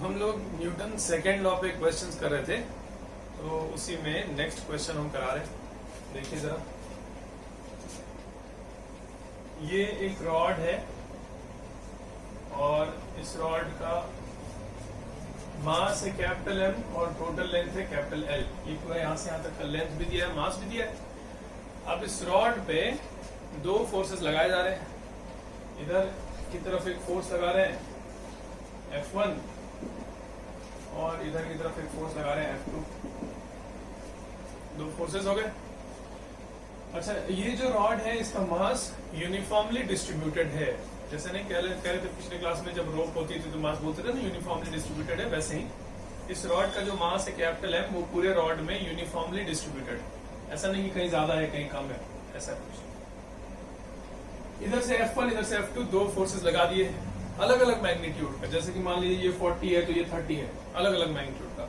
हम लोग Newton second law पे क्वेश्चंस कर रहे थे, तो उसी में नेक्स्ट क्वेश्चन हम करा रहे हैं। देखिए जरा, ये एक रॉड है और इस रॉड का मास है कैपिटल एम और टोटल लेंथ है कैपिटल एल। ये पूरा यहां से यहां तक का लेंथ भी दिया है, मास भी दिया है। अब इस रॉड पे दो फोर्सेस लगाए जा रहे हैं। इधर की तरफ एक फोर्स लगा रहे हैं F1 और इधर की तरफ एक फोर्स लगा रहे हैं F2। दो फोर्सेस हो गए। अच्छा, ये जो रॉड है इसका मास यूनिफॉर्मली डिस्ट्रीब्यूटेड है। जैसे नहीं कह रहे थे पिछले क्लास में, जब रोप होती थी तो मास बोलते थे ना यूनिफॉर्मली डिस्ट्रीब्यूटेड है, वैसे ही इस रॉड का जो मास है कैपिटल एम, वो पूरे रॉड में यूनिफॉर्मली डिस्ट्रीब्यूटेड है। ऐसा नहीं कि कहीं ज्यादा है कहीं कम है, ऐसा कुछ। इधर से F1 इधर से F2 दो फोर्सेस लगा दिए अलग अलग मैग्नीट्यूड का। जैसे कि मान लीजिए ये 40 है तो ये 30 है, अलग अलग मैग्नीट्यूड का।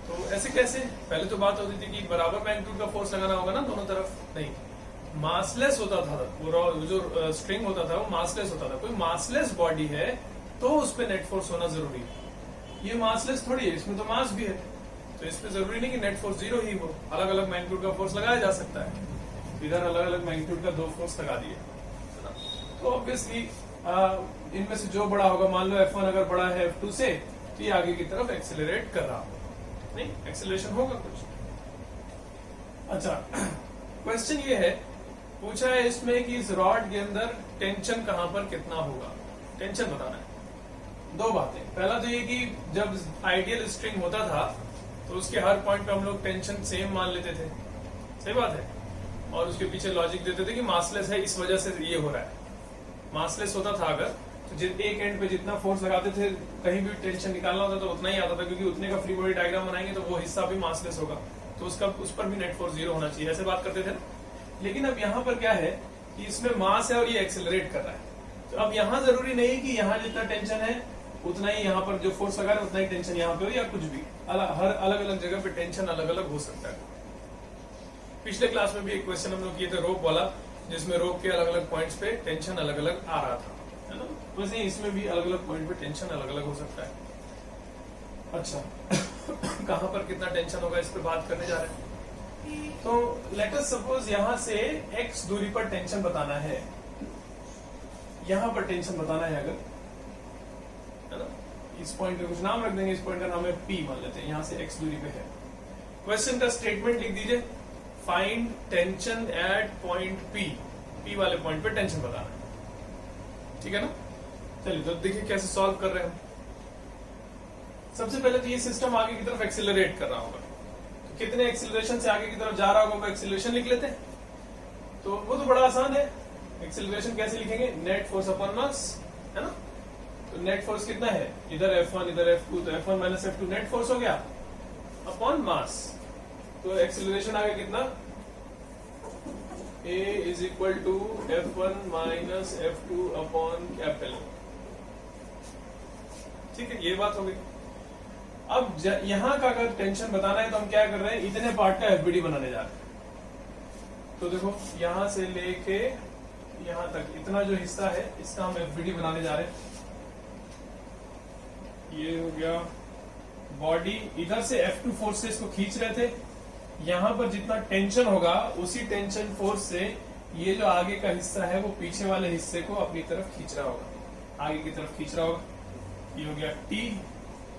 तो ऐसे कैसे? पहले तो बात होती थी कि बराबर मैग्नीट्यूड का फोर्स लगाना होगा ना दोनों तरफ। नहीं, मासलेस होता था वो जो स्ट्रिंग होता था, वो मासलेस होता था। कोई मासलेस बॉडी है तो उस पर नेट फोर्स होना जरूरी है। ये मासलेस थोड़ी है, इसमें तो मास भी है, तो इस पे जरूरी नहीं कि नेट फोर्स जीरो ही हो। अलग अलग मैग्नीट्यूड का फोर्स लगाया जा सकता है। इधर अलग अलग मैग्नीट्यूड का दो फोर्स लगा दिए, तो ऑब्वियसली इनमें से जो बड़ा होगा, मान लो F1 अगर बड़ा है F2 से, तो ये आगे की तरफ एक्सेलरेट कर रहा होगा। नहीं, एक्सेलरेशन होगा कुछ। अच्छा, क्वेश्चन ये है, पूछा है इसमें कि इस रॉड के अंदर टेंशन कहां पर कितना होगा, टेंशन बताना है। दो बातें, पहला तो ये कि जब आइडियल स्ट्रिंग होता था तो उसके हर पॉइंट पे हम लोग टेंशन सेम मान लेते थे, सही बात है, और उसके पीछे लॉजिक देते थे कि मासलेस है इस वजह से ये हो रहा है। मासलेस होता था अगर, तो एक एंड पे जितना फोर्स लगाते थे, कहीं भी टेंशन निकालना होता तो उतना ही आता था, क्योंकि उतने का फ्री बॉडी डायग्राम बनाएंगे तो वो हिस्सा भी मासलेस होगा, तो उस पर भी नेट फोर्स जीरो होना चाहिए, ऐसे बात करते थे। लेकिन अब यहाँ पर क्या है कि इसमें मास है और ये एक्सेलरेट कर रहा है। तो अब यहाँ जरूरी नहीं कि यहाँ जितना टेंशन है उतना ही यहाँ पर जो फोर्स लगा रहा है उतना ही टेंशन यहाँ पे हो, या कुछ भी हर अलग अलग जगह पे टेंशन अलग अलग हो सकता है। पिछले क्लास में भी एक क्वेश्चन हम लोग किए थे रोप वाला, जिसमें रोप के अलग अलग पॉइंट्स पे टेंशन अलग अलग आ रहा था, है ना। वैसे इसमें भी अलग अलग पॉइंट पे टेंशन अलग अलग हो सकता है। अच्छा, कहां पर कितना टेंशन होगा इस पे बात करने जा रहे हैं। तो लेट अस सपोज यहां से x दूरी पर टेंशन बताना है, यहां पर टेंशन बताना है अगर, है ना। इस पॉइंट पे कुछ नाम रख देंगे, इस पॉइंट का नाम है P मान लेते हैं, यहां से x दूरी पे है। क्वेश्चन का स्टेटमेंट लिख दीजिए, find tension eight point P वाले पॉइंट पे टेंशन बताना है, ठीक है ना। चलिए तो देखिए कैसे सॉल्व कर रहे हैं हम। सबसे पहले तो ये सिस्टम आगे की तरफ एक्सेलरेट कर रहा होगा, तो कितने एक्सेलरेशन से आगे की तरफ जा रहा होगा वो एक्सेलरेशन लिख लेते हैं। तो वो तो बड़ा आसान है, एक्सेलरेशन कैसे लिखेंगे, नेट फोर्स अपॉन मास, है ना। तो नेट फोर्स कितना है, इधर F1 इधर F2, तो F1 minus F2 net force हो गया अपॉन मास। तो एक्सेलरेशन आ गया कितना, A is equal to F1 minus F2 upon capital. ठीक है, ये बात हो गई। अब यहां का अगर टेंशन बताना है तो हम क्या कर रहे हैं, इतने पार्ट का FBD बनाने जा रहे हैं। तो देखो यहां से लेके यहां तक इतना जो हिस्सा है इसका हम FBD बनाने जा रहे हैं। ये हो गया बॉडी, इधर से F2 फोर्स से इसको खींच रहे थे। यहां पर जितना टेंशन होगा उसी टेंशन फोर्स से ये जो आगे का हिस्सा है वो पीछे वाले हिस्से को अपनी तरफ खींच रहा होगा, आगे की तरफ खींच रहा होगा। ये हो गया T,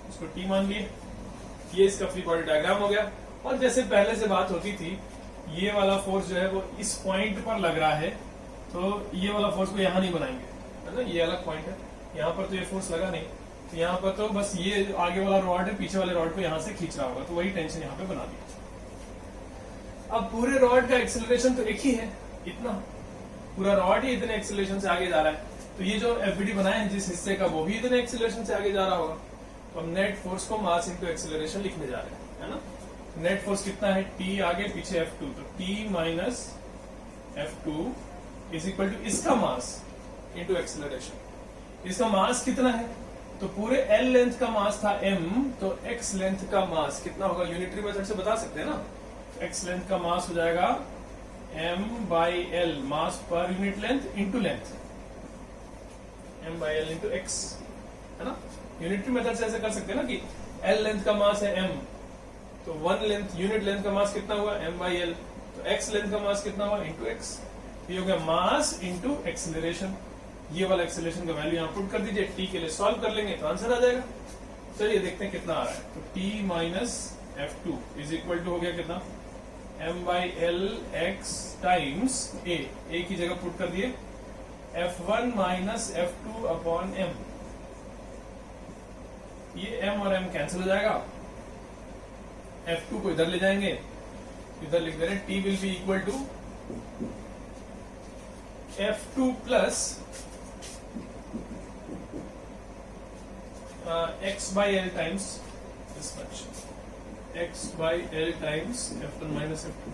इसको T मान लिए। ये इसका फ्री बॉडी डायग्राम हो गया। और जैसे पहले से बात होती थी, ये वाला फोर्स जो है वो इस पॉइंट पर लग रहा है, तो ये वाला फोर्स को यहाँ नहीं बनाएंगे, है ना। ये अलग पॉइंट है, यहाँ पर तो ये फोर्स लगा नहीं, तो यहाँ पर तो बस ये आगे वाला रॉड है, पीछे वाले रॉड को यहाँ से खींच रहा होगा, तो वही टेंशन यहाँ पे बना दी। अब पूरे रॉड का एक्सेलरेशन तो एक ही है, इतना पूरा रॉड ही इतने एक्सेलरेशन से आगे जा रहा है, तो ये जो FBD बनाया है जिस हिस्से का, वो भी इतने एक्सेलरेशन से आगे जा रहा होगा। तो हम नेट फोर्स को मास इनटू एक्सेलरेशन लिखने जा रहे हैं, है ना। नेट फोर्स कितना है, T आगे पीछे F2, तो T minus F2 is equal to इसका मास इनटू एक्सेलरेशन। इसका मास कितना है, तो पूरे L लेंथ का मास था M, तो X लेंथ का मास कितना होगा, यूनिटरी मेथड से बता सकते हैं ना। X लेंथ का मास हो जाएगा M by L, mass per unit length into length, M by L into X, है ना। यूनिटरी मेथड से ऐसे कर सकते हैं ना कि एल लेंथ का मास है m, तो वन लेंथ यूनिट लेंथ का मास कितना हुआ m/l, तो x लेंथ का मास कितना हुआ इंटू एक्स, ये हो गया मास इंटू एक्सेलरेशन। ये वाला एक्सेलरेशन का वैल्यू यहाँ पुट कर दीजिए, t के लिए सॉल्व कर लेंगे तो आंसर आ जाएगा। चलिए देखते हैं कितना आ रहा है। तो t minus f2 is equal to हो गया कितना m/l x टाइम्स a की जगह पुट कर दिए f1 minus f2 upon m, ये m और m कैंसिल हो जाएगा, f2 को इधर ले जाएंगे, इधर लिख दे रहे t will be equal to f2 plus x/l times this much, x/l times f1 minus f2,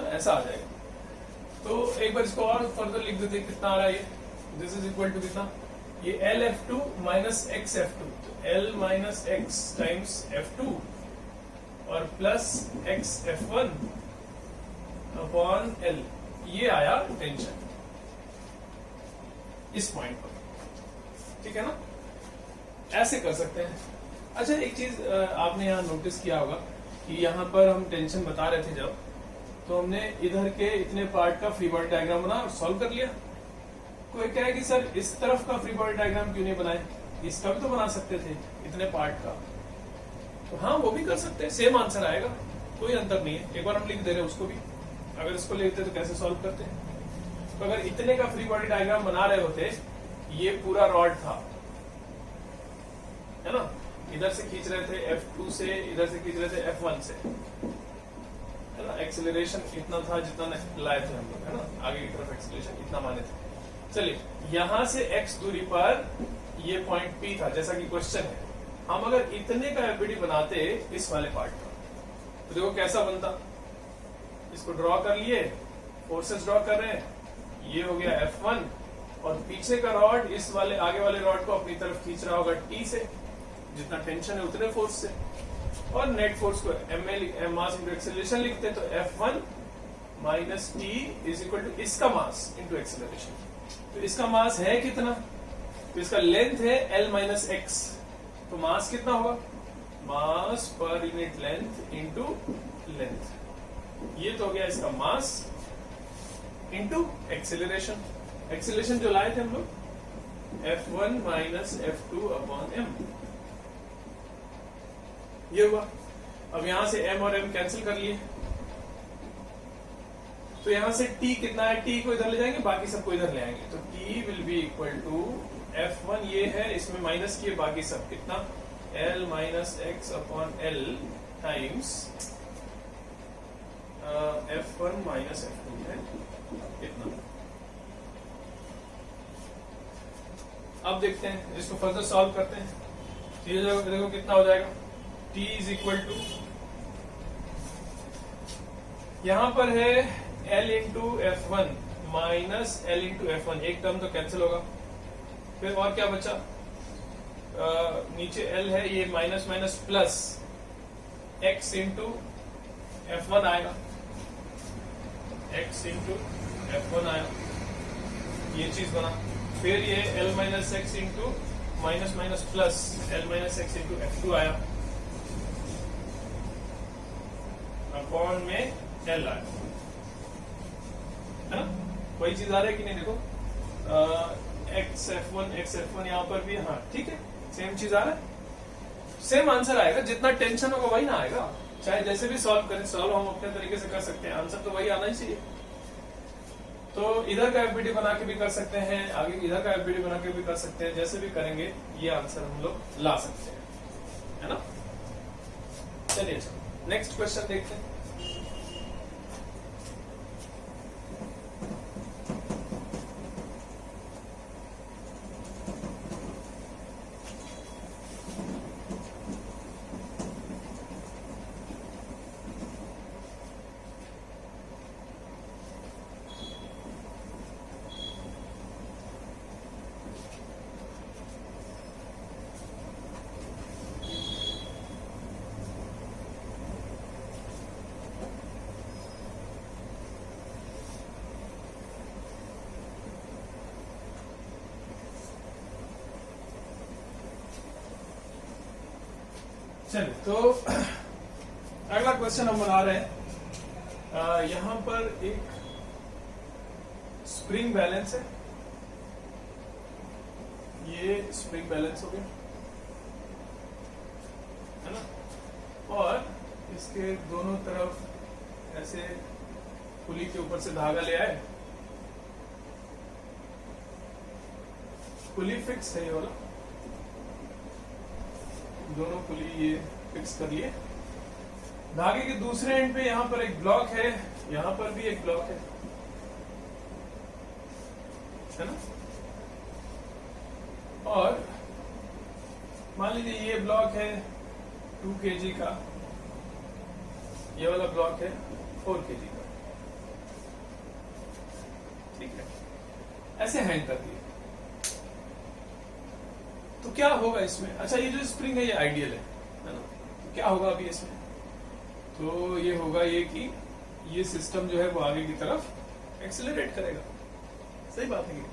ऐसा आ जाएगा। तो एक बार इसको और फर्दर लिख देते कितना आ रहा है ये, दिस इज इक्वल टू कितना, ये LF2 माइनस XF2, तो L minus x times F2 और प्लस XF1 अपॉन L, ये आया टेंशन इस पॉइंट पर, ठीक है ना, ऐसे कर सकते हैं। अच्छा एक चीज आपने यहाँ नोटिस किया होगा कि यहाँ पर हम टेंशन बता रहे थे जब, तो हमने इधर के इतने पार्ट का फ्री बॉडी डायग्राम बना और सॉल्व कर लिया। कोई कहे कि सर इस तरफ का फ्री बॉडी डायग्राम क्यों नहीं बनाए, इसका भी तो बना सकते थे इतने पार्ट का, तो हाँ वो भी कर सकते हैं, सेम आंसर आएगा, कोई अंतर नहीं है। एक बार हम लिख दे रहे हैं उसको भी, अगर इसको लिखते तो कैसे सॉल्व करते हैं। तो अगर इतने का फ्री बॉडी डायग्राम बना रहे होते, ये पूरा रॉड था, है ना, इधर से खींच रहे थे F2 से, इधर से खींच रहे थे F1 से, है ना, एक्सेलरेशन इतना था जितना लाए थे हम लोग, है ना, आगे की तरफ एक्सेलरेशन इतना माने थे। चलिए यहां से x दूरी पर ये पॉइंट P था, जैसा कि क्वेश्चन है, हम अगर इतने का एफबीडी बनाते इस वाले पार्ट का, तो देखो कैसा बनता, इसको ड्रॉ कर लिए, फोर्सेस ड्रॉ कर रहे हैं, ये हो गया F1 और पीछे का रॉड इस वाले आगे वाले रॉड को अपनी तरफ खींच रहा होगा T से, जितना टेंशन है उतने फोर्स से, और नेट फोर्स को ma मास इंटू एक्सेलरेशन लिखते, तो F1 minus T is equal to इसका मास इंटू एक्सेलरेशन। तो इसका मास है कितना, तो इसका लेंथ है L माइनस एक्स, तो मास कितना होगा, मास per unit length into length, ये तो हो गया इसका मास इंटू एक्सेलरेशन। एक्सेलरेशन जो लाए थे हम लोग F1 minus F2 upon m, ये हुआ। अब यहां से m और m कैंसिल कर लिए, तो यहां से t कितना है, t को इधर ले जाएंगे, बाकी सबको इधर ले आएंगे, तो t will be equal to F1 ये है, इसमें माइनस किए, बाकी सब कितना L minus x upon L times F1 minus F2 है इतना। अब देखते हैं इसको फर्दर सॉल्व करते हैं, ये देखो कितना हो जाएगा, t इज इक्वल टू, यहां पर है L into F1 minus L into F1, एक टर्म तो कैंसिल होगा, फिर और क्या बचा, नीचे L है, ये minus minus plus x into F1 आएगा, x इंटू F1 आया, ये चीज बना, फिर ये L minus x into minus minus plus L minus x into F2 आया, अपॉन में L आया, है ना, वही चीज आ रहा है कि नहीं, देखो x F1 यहाँ पर भी, हाँ ठीक है, सेम चीज आ रहा है, सेम आंसर आएगा, जितना टेंशन होगा वही ना आएगा, चाहे जैसे भी सॉल्व करें, सॉल्व हम अपने तरीके से कर सकते हैं, आंसर तो वही आना ही चाहिए। तो इधर का एफबीडी बना के भी कर सकते हैं, आगे इधर का एफबीडी बना के भी कर सकते हैं, जैसे भी करेंगे ये आंसर हम लोग ला सकते हैं, है ना। चलिए नेक्स्ट क्वेश्चन देखते हैं। चलिए, तो अगला क्वेश्चन हम बना रहे हैं। यहां पर एक स्प्रिंग बैलेंस है, ये स्प्रिंग बैलेंस हो गया है ना, और इसके दोनों तरफ ऐसे पुली के ऊपर से धागा ले आए, पुली फिक्स है ये वाला, दोनों पुली ये फिक्स कर लिए। धागे के दूसरे एंड पे यहां पर एक ब्लॉक है, यहां पर भी एक ब्लॉक है ना, और मान लीजिए ये ब्लॉक है 2 kg का, ये वाला ब्लॉक है 4 kg का, ठीक है, ऐसे हैंग कर दिए। तो क्या होगा इसमें? अच्छा, ये जो स्प्रिंग है ये आइडियल है ना, तो क्या होगा अभी इसमें? तो ये होगा ये कि ये सिस्टम जो है वो आगे की तरफ एक्सेलरेट करेगा, सही बात है,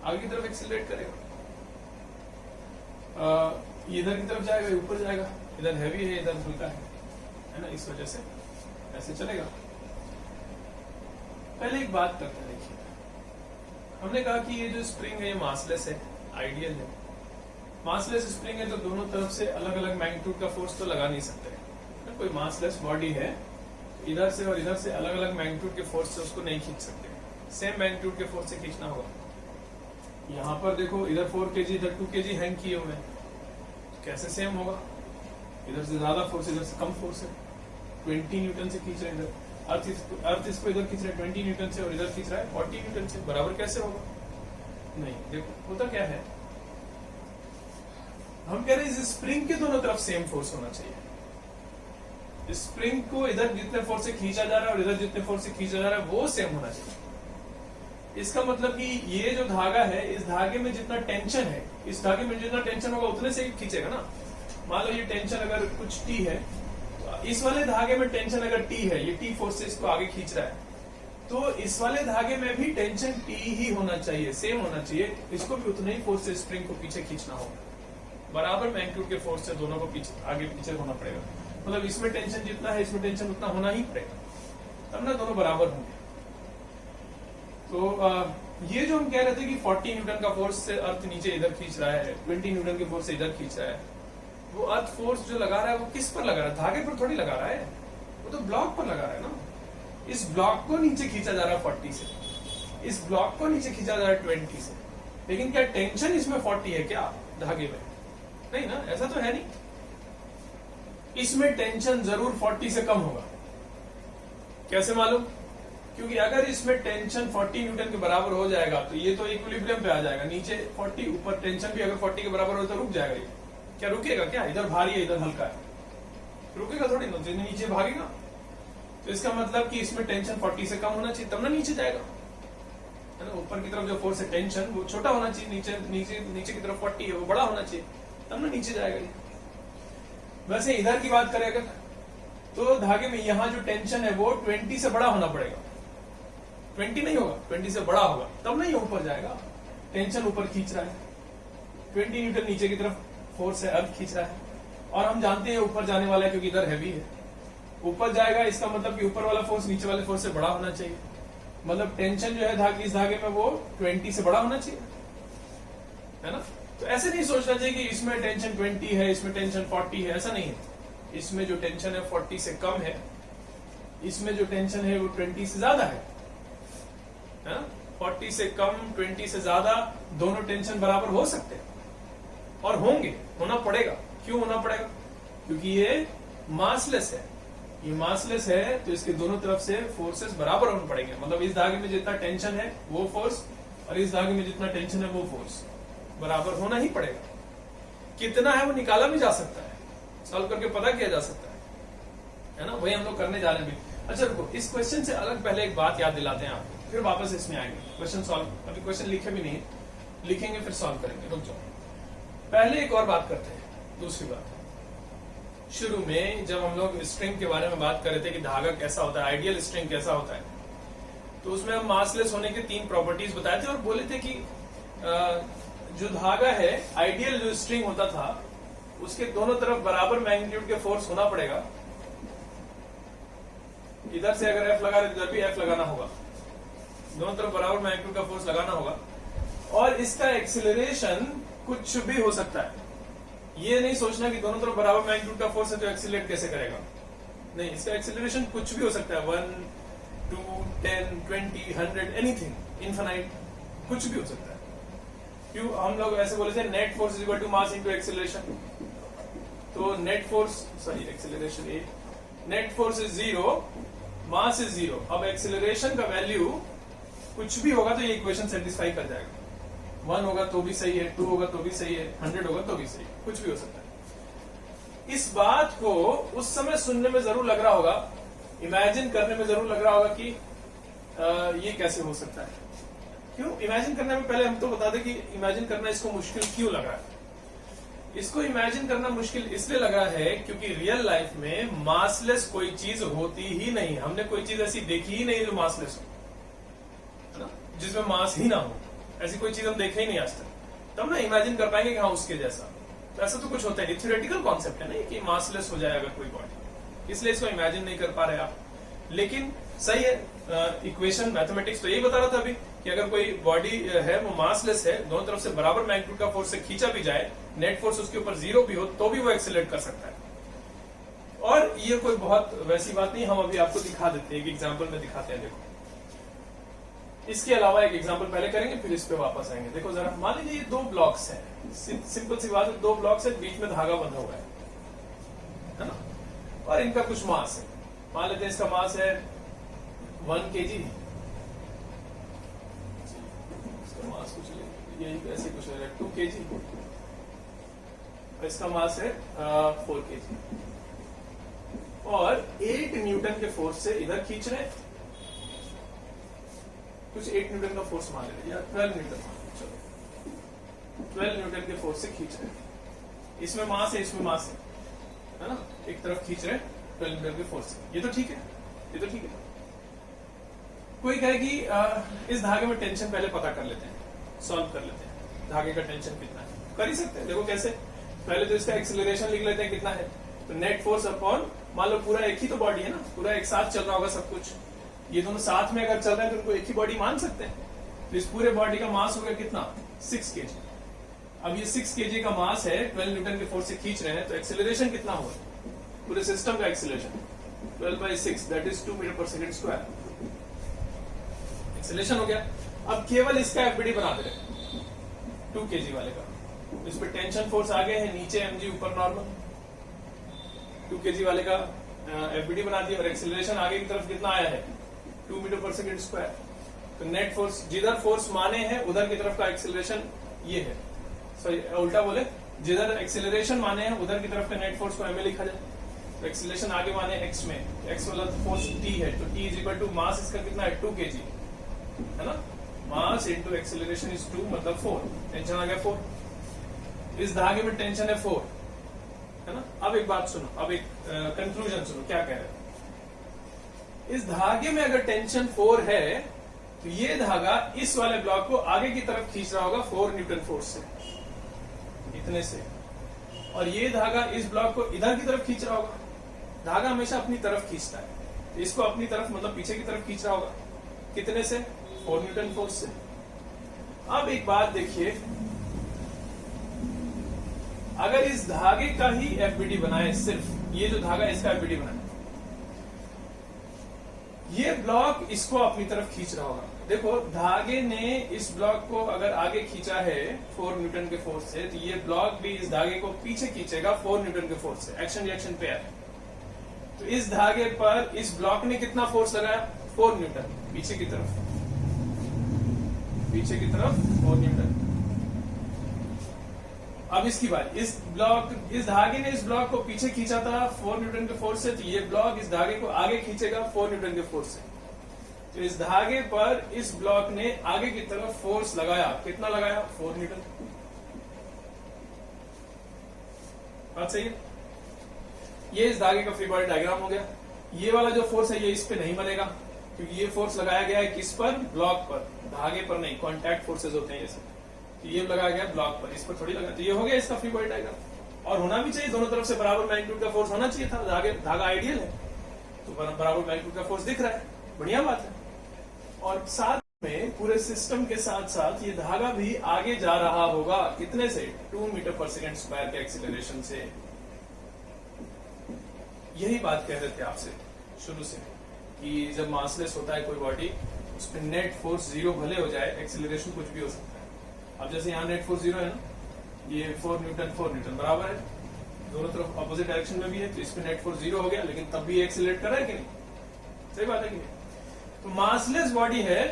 आगे की तरफ एक्सेलरेट करेगा, ये इधर की तरफ जाएगा, ऊपर जाएगा, इधर हैवी है इधर हल्का है ना, इस वजह से ऐसे चलेगा। पहले एक बात करते हैं, देखिए हमने कहा कि ये जो स्प्रिंग है ये मासलेस है, आइडियल है। मासलेस स्प्रिंग है तो दोनों तरफ से अलग अलग मैग्नीट्यूड का फोर्स तो लगा नहीं सकते ना, कोई मासलेस बॉडी है इधर से और इधर से अलग अलग मैग्नीट्यूड के फोर्स से उसको नहीं खींच सकते, सेम मैग्नीट्यूड के फोर्स से खींचना होगा। यहाँ पर देखो इधर 4 kg इधर 2 kg हैंग किए हुए हैं, कैसे सेम होगा? इधर से ज्यादा फोर्स इधर से कम फोर्स है, 20 न्यूटन से खींच रहे हैं इधर, अर्थ इसको इधर खींच रहा है 20 न्यूटन से और इधर खींच रहा है 40 न्यूटन से, बराबर कैसे होगा? नहीं, देखो होता क्या है, हम कह रहे हैं इस स्प्रिंग के दोनों तरफ सेम फोर्स होना चाहिए। स्प्रिंग को इधर जितने फोर्स से खींचा जा रहा है और इधर जितने फोर्स से खींचा जा रहा है वो सेम होना चाहिए। इसका मतलब कि ये जो धागा है, इस धागे में जितना टेंशन है, इस धागे में जितना टेंशन होगा उतने से ही खींचेगा ना। मान लो ये टेंशन अगर कुछ टी है, तो इस वाले धागे में टेंशन अगर टी है, ये टी फोर्स से इसको आगे खींच रहा है, तो इस वाले धागे में भी टेंशन टी ही होना चाहिए, सेम होना चाहिए, इसको भी उतने ही फोर्स से स्प्रिंग को पीछे खींचना होगा, बराबर मैग्नीट्यूड के फोर्स से दोनों को पीछे आगे पीछे होना पड़ेगा। मतलब इसमें टेंशन जितना है इसमें टेंशन उतना होना ही पड़ेगा, तब ना दोनों बराबर होंगे। तो ये जो हम कह रहे थे कि 40 न्यूटन का फोर्स से अर्थ नीचे इधर खींच रहा है, 20 न्यूटन के फोर्स से इधर खींच रहा है, वो अर्थ फोर्स जो लगा रहा है वो किस पर लगा रहा है? धागे पर थोड़ी लगा रहा है, वो तो ब्लॉक पर लगा रहा है ना। इस ब्लॉक को नीचे खींचा जा रहा है 40 से, इस ब्लॉक को नीचे खींचा जा रहा है 20 से, लेकिन क्या टेंशन इसमें 40 है क्या धागे में? नहीं ना, ऐसा तो है नहीं। इसमें टेंशन जरूर 40 से कम होगा। कैसे मालूम? क्योंकि अगर इसमें टेंशन 40 न्यूटन के बराबर हो जाएगा तो ये तो इक्विलिब्रियम पे आ जाएगा, नीचे 40, ऊपर टेंशन भी अगर 40 के बराबर हो तो रुक जाएगा। ये क्या रुकेगा क्या? इधर भारी है इधर हल्का है, रुकेगा थोड़ी ना, नीचे भागेगा। तो इसका मतलब कि इसमें टेंशन 40 से कम होना चाहिए, तब ना नीचे जाएगा, है ना। ऊपर की तरफ जो फोर्स है टेंशन वो छोटा होना चाहिए, नीचे नीचे नीचे की तरफ 40 है वो बड़ा होना चाहिए, तब ना नीचे जाएगा। वैसे इधर की बात करें अगर, तो धागे में यहाँ जो टेंशन है वो 20 से बड़ा होना पड़ेगा, 20 नहीं होगा, 20 से बड़ा होगा, तब नहीं ऊपर जाएगा। टेंशन ऊपर खींच रहा है, 20 न्यूटन नीचे की तरफ फोर्स है, अर्थ खींच रहा है, और हम जानते हैं ऊपर जाने वाला है क्योंकि इधर हैवी है, ऊपर जाएगा। इसका मतलब कि ऊपर वाला फोर्स नीचे वाले फोर्स से बड़ा होना चाहिए, मतलब टेंशन जो है इस धागे में वो 20 से बड़ा होना चाहिए, है ना। तो ऐसे नहीं सोचना चाहिए कि इसमें टेंशन 20 है इसमें टेंशन 40 है, ऐसा नहीं है। इसमें जो टेंशन है 40 से कम है, इसमें जो टेंशन है वो 20 से ज्यादा है, 40 से कम 20 से ज्यादा, दोनों टेंशन बराबर हो सकते हैं और होंगे, होना पड़ेगा। क्यों होना पड़ेगा? क्योंकि ये मासलेस है, ये मासलेस है तो इसके दोनों तरफ से फोर्सेस बराबर होने पड़ेंगे। मतलब इस धागे में जितना टेंशन है वो फोर्स और इस धागे में जितना टेंशन है वो फोर्स बराबर होना ही पड़ेगा। कितना है वो निकाला भी जा सकता है, सॉल्व करके पता किया जा सकता है ना। वही हम लोग करने जा रहे हैं। अच्छा रुको, इस क्वेश्चन से अलग पहले एक बात याद दिलाते हैं आपको, फिर वापस इसमें आएंगे। क्वेश्चन सॉल्व, अभी क्वेश्चन लिखे भी नहीं, लिखेंगे फिर सॉल्व करेंगे, रुक जाओ। पहले एक और बात करते हैं, दूसरी बात। शुरू में जब हम लोग स्ट्रिंग के बारे में बात कर रहे थे कि धागा कैसा होता है, आइडियल स्ट्रिंग कैसा होता है, तो उसमें हम मासलेस होने के 3 प्रॉपर्टीज बताए थे और बोले थे कि जो धागा है, आइडियल जो स्ट्रिंग होता था उसके दोनों तरफ बराबर मैग्नीट्यूड के फोर्स होना पड़ेगा। इधर से अगर F लगा रहे तो इधर भी F लगाना होगा, दोनों तरफ बराबर मैग्नीट्यूड का फोर्स लगाना होगा। और इसका एक्सीलरेशन कुछ भी हो सकता है। ये नहीं सोचना कि दोनों तरफ बराबर मैग्नीट्यूड का फोर्स है तो एक्सीलरेट कैसे करेगा, नहीं, इसका एक्सीलरेशन कुछ भी हो सकता है, 1, 2, 10, 20, 100, एनीथिंग, इनफाइनाइट, कुछ भी हो सकता है। क्यों हम लोग ऐसे बोले थे, net force is equal to mass into acceleration. तो net force, sorry acceleration a, net force is 0, mass is 0। अब एक्सीलरेशन का वैल्यू कुछ भी होगा तो ये इक्वेशन सेटिस्फाई कर जाएगा। 1 होगा तो भी सही है, 2 होगा तो भी सही है, 100 होगा तो भी सही है, कुछ भी हो सकता है। इस बात को उस समय सुनने में जरूर लग रहा होगा, इमेजिन करने में जरूर लग रहा होगा कि ये कैसे हो सकता है। क्यों इमेजिन करने में, पहले हम तो बता दें कि इमेजिन करना इसको मुश्किल क्यों लग रहा है। इसको इमेजिन करना मुश्किल इसलिए लग रहा है क्योंकि रियल लाइफ में मासलेस कोई चीज होती ही नहीं। हमने कोई चीज ऐसी देखी ही नहीं जो मासलेस हो, है ना, जिसमें मास ही ना हो। ऐसी कोई चीज हम देखे ही नहीं आज तक, तब ना इमेजिन कर पाएंगे कि हाँ उसके जैसा। तो ऐसा तो कुछ होता है, थ्योरेटिकल कॉन्सेप्ट है ना कि मासलेस हो जाएगा कोई बॉडी, इसलिए इसको इमेजिन नहीं कर पा रहे आप। लेकिन सही है, इक्वेशन मैथमेटिक्स तो यही बता रहा था अभी कि अगर कोई बॉडी है वो मासलेस है, दोनों तरफ से बराबर मैग्नीट्यूड का फोर्स से खींचा भी जाए, नेट फोर्स उसके ऊपर 0 भी हो तो भी वो एक्सेलरेट कर सकता है। और ये कोई बहुत वैसी बात नहीं, हम अभी आपको दिखा देते हैं, एक एग्जाम्पल में दिखाते हैं। देखो, इसके अलावा एक एग्जाम्पल पहले करेंगे फिर इस पे वापस आएंगे। देखो जरा, मान लीजिए ये 2 ब्लॉक्स हैं, सिंपल सी बात है, 2 ब्लॉक्स है, बीच में धागा बंधा हुआ है ना, और इनका कुछ मास है। मान लेते हैं इसका मास है 1 kg, इसका मास कुछ यही ऐसे कुछ है 2 kg, इसका मास है 4 kg, और 8 न्यूटन के फोर्स से इधर खींच रहे हैं, कुछ 8 न्यूटन का फोर्स मान लेते या 12 न्यूटन, चलो 12 न्यूटन के फोर्स से खींच रहे हैं। इसमें मास है, इसमें मास है ना, एक तरफ खींच रहे हैं 12 न्यूटन के फोर्स से। ये तो ठीक है, ये तो ठीक है। कोई कहे कि इस धागे में टेंशन पहले पता कर लेते हैं, सॉल्व कर लेते हैं, धागे का टेंशन कितना है, कर ही सकते हैं। देखो कैसे, पहले तो इसका एक्सीलरेशन लिख लेते हैं कितना है, तो नेट फोर्स अपॉन, मान लो पूरा एक ही तो बॉडी है ना, पूरा एक साथ चल रहा होगा सब कुछ, ये दोनों साथ में अगर चल रहे हैं तो उनको एक ही बॉडी मान सकते हैं। तो इस पूरे बॉडी का मास हो गया कितना, 6 kg। अब ये 6 kg का मास है, 12 न्यूटन के फोर्स से खींच रहे हैं, तो एक्सीलरेशन कितना होगा, पूरे सिस्टम का एक्सीलरेशन 12/6 दैट इज 2 मीटर पर सेकंड स्क्वायर, एक्सीलरेशन हो गया। अब केवल इसका एफबीडी बना दे रहे 2 kg वाले का, इस पे टेंशन फोर्स आगे है, नीचे mg, ऊपर नॉर्मल। 2 kg वाले का एफबीडी बना दिया, और एक्सीलरेशन आगे की तरफ कितना आया है, 2 मीटर पर सेकंड स्क्वायर। तो नेट फोर्स, जिधर फोर्स माने हैं उधर की तरफ का एक्सीलरेशन ये है, सॉरी उल्टा बोले, जिधर एक्सीलरेशन माने हैं उधर की तरफ का नेट फोर्स को एम लिखा जाए। तो एक्सीलरेशन आगे माने x में, x वाला फोर्स t है, तो t is equal to mass इसका कितना है 2 kg, है ना, मास इनटू एक्सीलरेशन इज 2 मतलब 4, टेंशन आ गया 4, इस धागे में टेंशन है 4, है ना। अब एक बात सुनो, अब एक कंक्लूजन सुनो, क्या कह रहे हैं। इस धागे में अगर टेंशन 4 है तो ये धागा इस वाले ब्लॉक को आगे की तरफ खींच रहा होगा 4 न्यूटन फोर्स से, इतने से, और ये धागा इस ब्लॉक को इधर की तरफ खींच रहा होगा। धागा हमेशा अपनी तरफ खींचता है, तो इसको अपनी तरफ मतलब पीछे की तरफ खींच रहा होगा, कितने से, 4 न्यूटन फोर्स से। अब एक बात देखिए, अगर इस धागे का ही एफबीडी बनाए, सिर्फ ये जो धागा इसका एफबीडी बनाए, ये ब्लॉक इसको अपनी तरफ खींच रहा होगा। देखो धागे ने इस ब्लॉक को अगर आगे खींचा है 4 न्यूटन के फोर्स से, तो ये ब्लॉक भी इस धागे को पीछे खींचेगा 4 न्यूटन के फोर्स से, एक्शन रिएक्शन पेयर। तो इस धागे पर इस ब्लॉक ने कितना फोर्स लगाया, 4 न्यूटन, पीछे की तरफ, पीछे की तरफ 4 न्यूटन। अब इसकी बात, इस धागे ने इस ब्लॉक को पीछे खींचा था 4 न्यूटन के फोर्स से, तो ये ब्लॉक इस धागे को आगे खींचेगा 4 न्यूटन के फोर्स से। तो इस धागे पर इस ब्लॉक ने आगे की तरफ फोर्स लगाया, कितना लगाया, 4 न्यूटन। बात सही है। ये इस धागे का फ्री बॉडी डायग्राम हो गया। ये वाला जो फोर्स है ये इस पे नहीं बनेगा, क्योंकि ये फोर्स लगाया गया है किस पर, ब्लॉक पर, धागे पर नहीं, कॉन्टैक्ट फोर्सेज होते हैं जैसे, तो ये लगाया गया ब्लॉक पर, इस पर थोड़ी लगा। तो ये हो गया इसका फ्री बॉडी डायग्राम। और होना भी चाहिए, दोनों तरफ से बराबर मैग्नीट्यूड का फोर्स होना चाहिए था, धागा आइडियल है तो बराबर मैग्नीट्यूड का फोर्स दिख रहा है, बढ़िया बात है। और साथ में पूरे सिस्टम के साथ साथ ये धागा भी आगे जा रहा होगा, कितने से, 2 मीटर पर सेकेंड स्क्वायर के एक्सीलरेशन से। यही बात कह रहे थे आपसे शुरू से कि जब मासलेस होता है कोई बॉडी, उस पर नेट फोर्स 0 भले हो जाए, एक्सीलरेशन कुछ भी हो सकता है। अब जैसे यहाँ नेट फोर्स 0 है ना, ये 4 न्यूटन बराबर है, दोनों तरफ अपोजिट डायरेक्शन में भी है, तो इस पे नेट फोर्स 0 हो गया, लेकिन तब भी एक्सीलरेट कर रहा है कि नहीं, सही बात है कि नहीं। तो मासलेस बॉडी है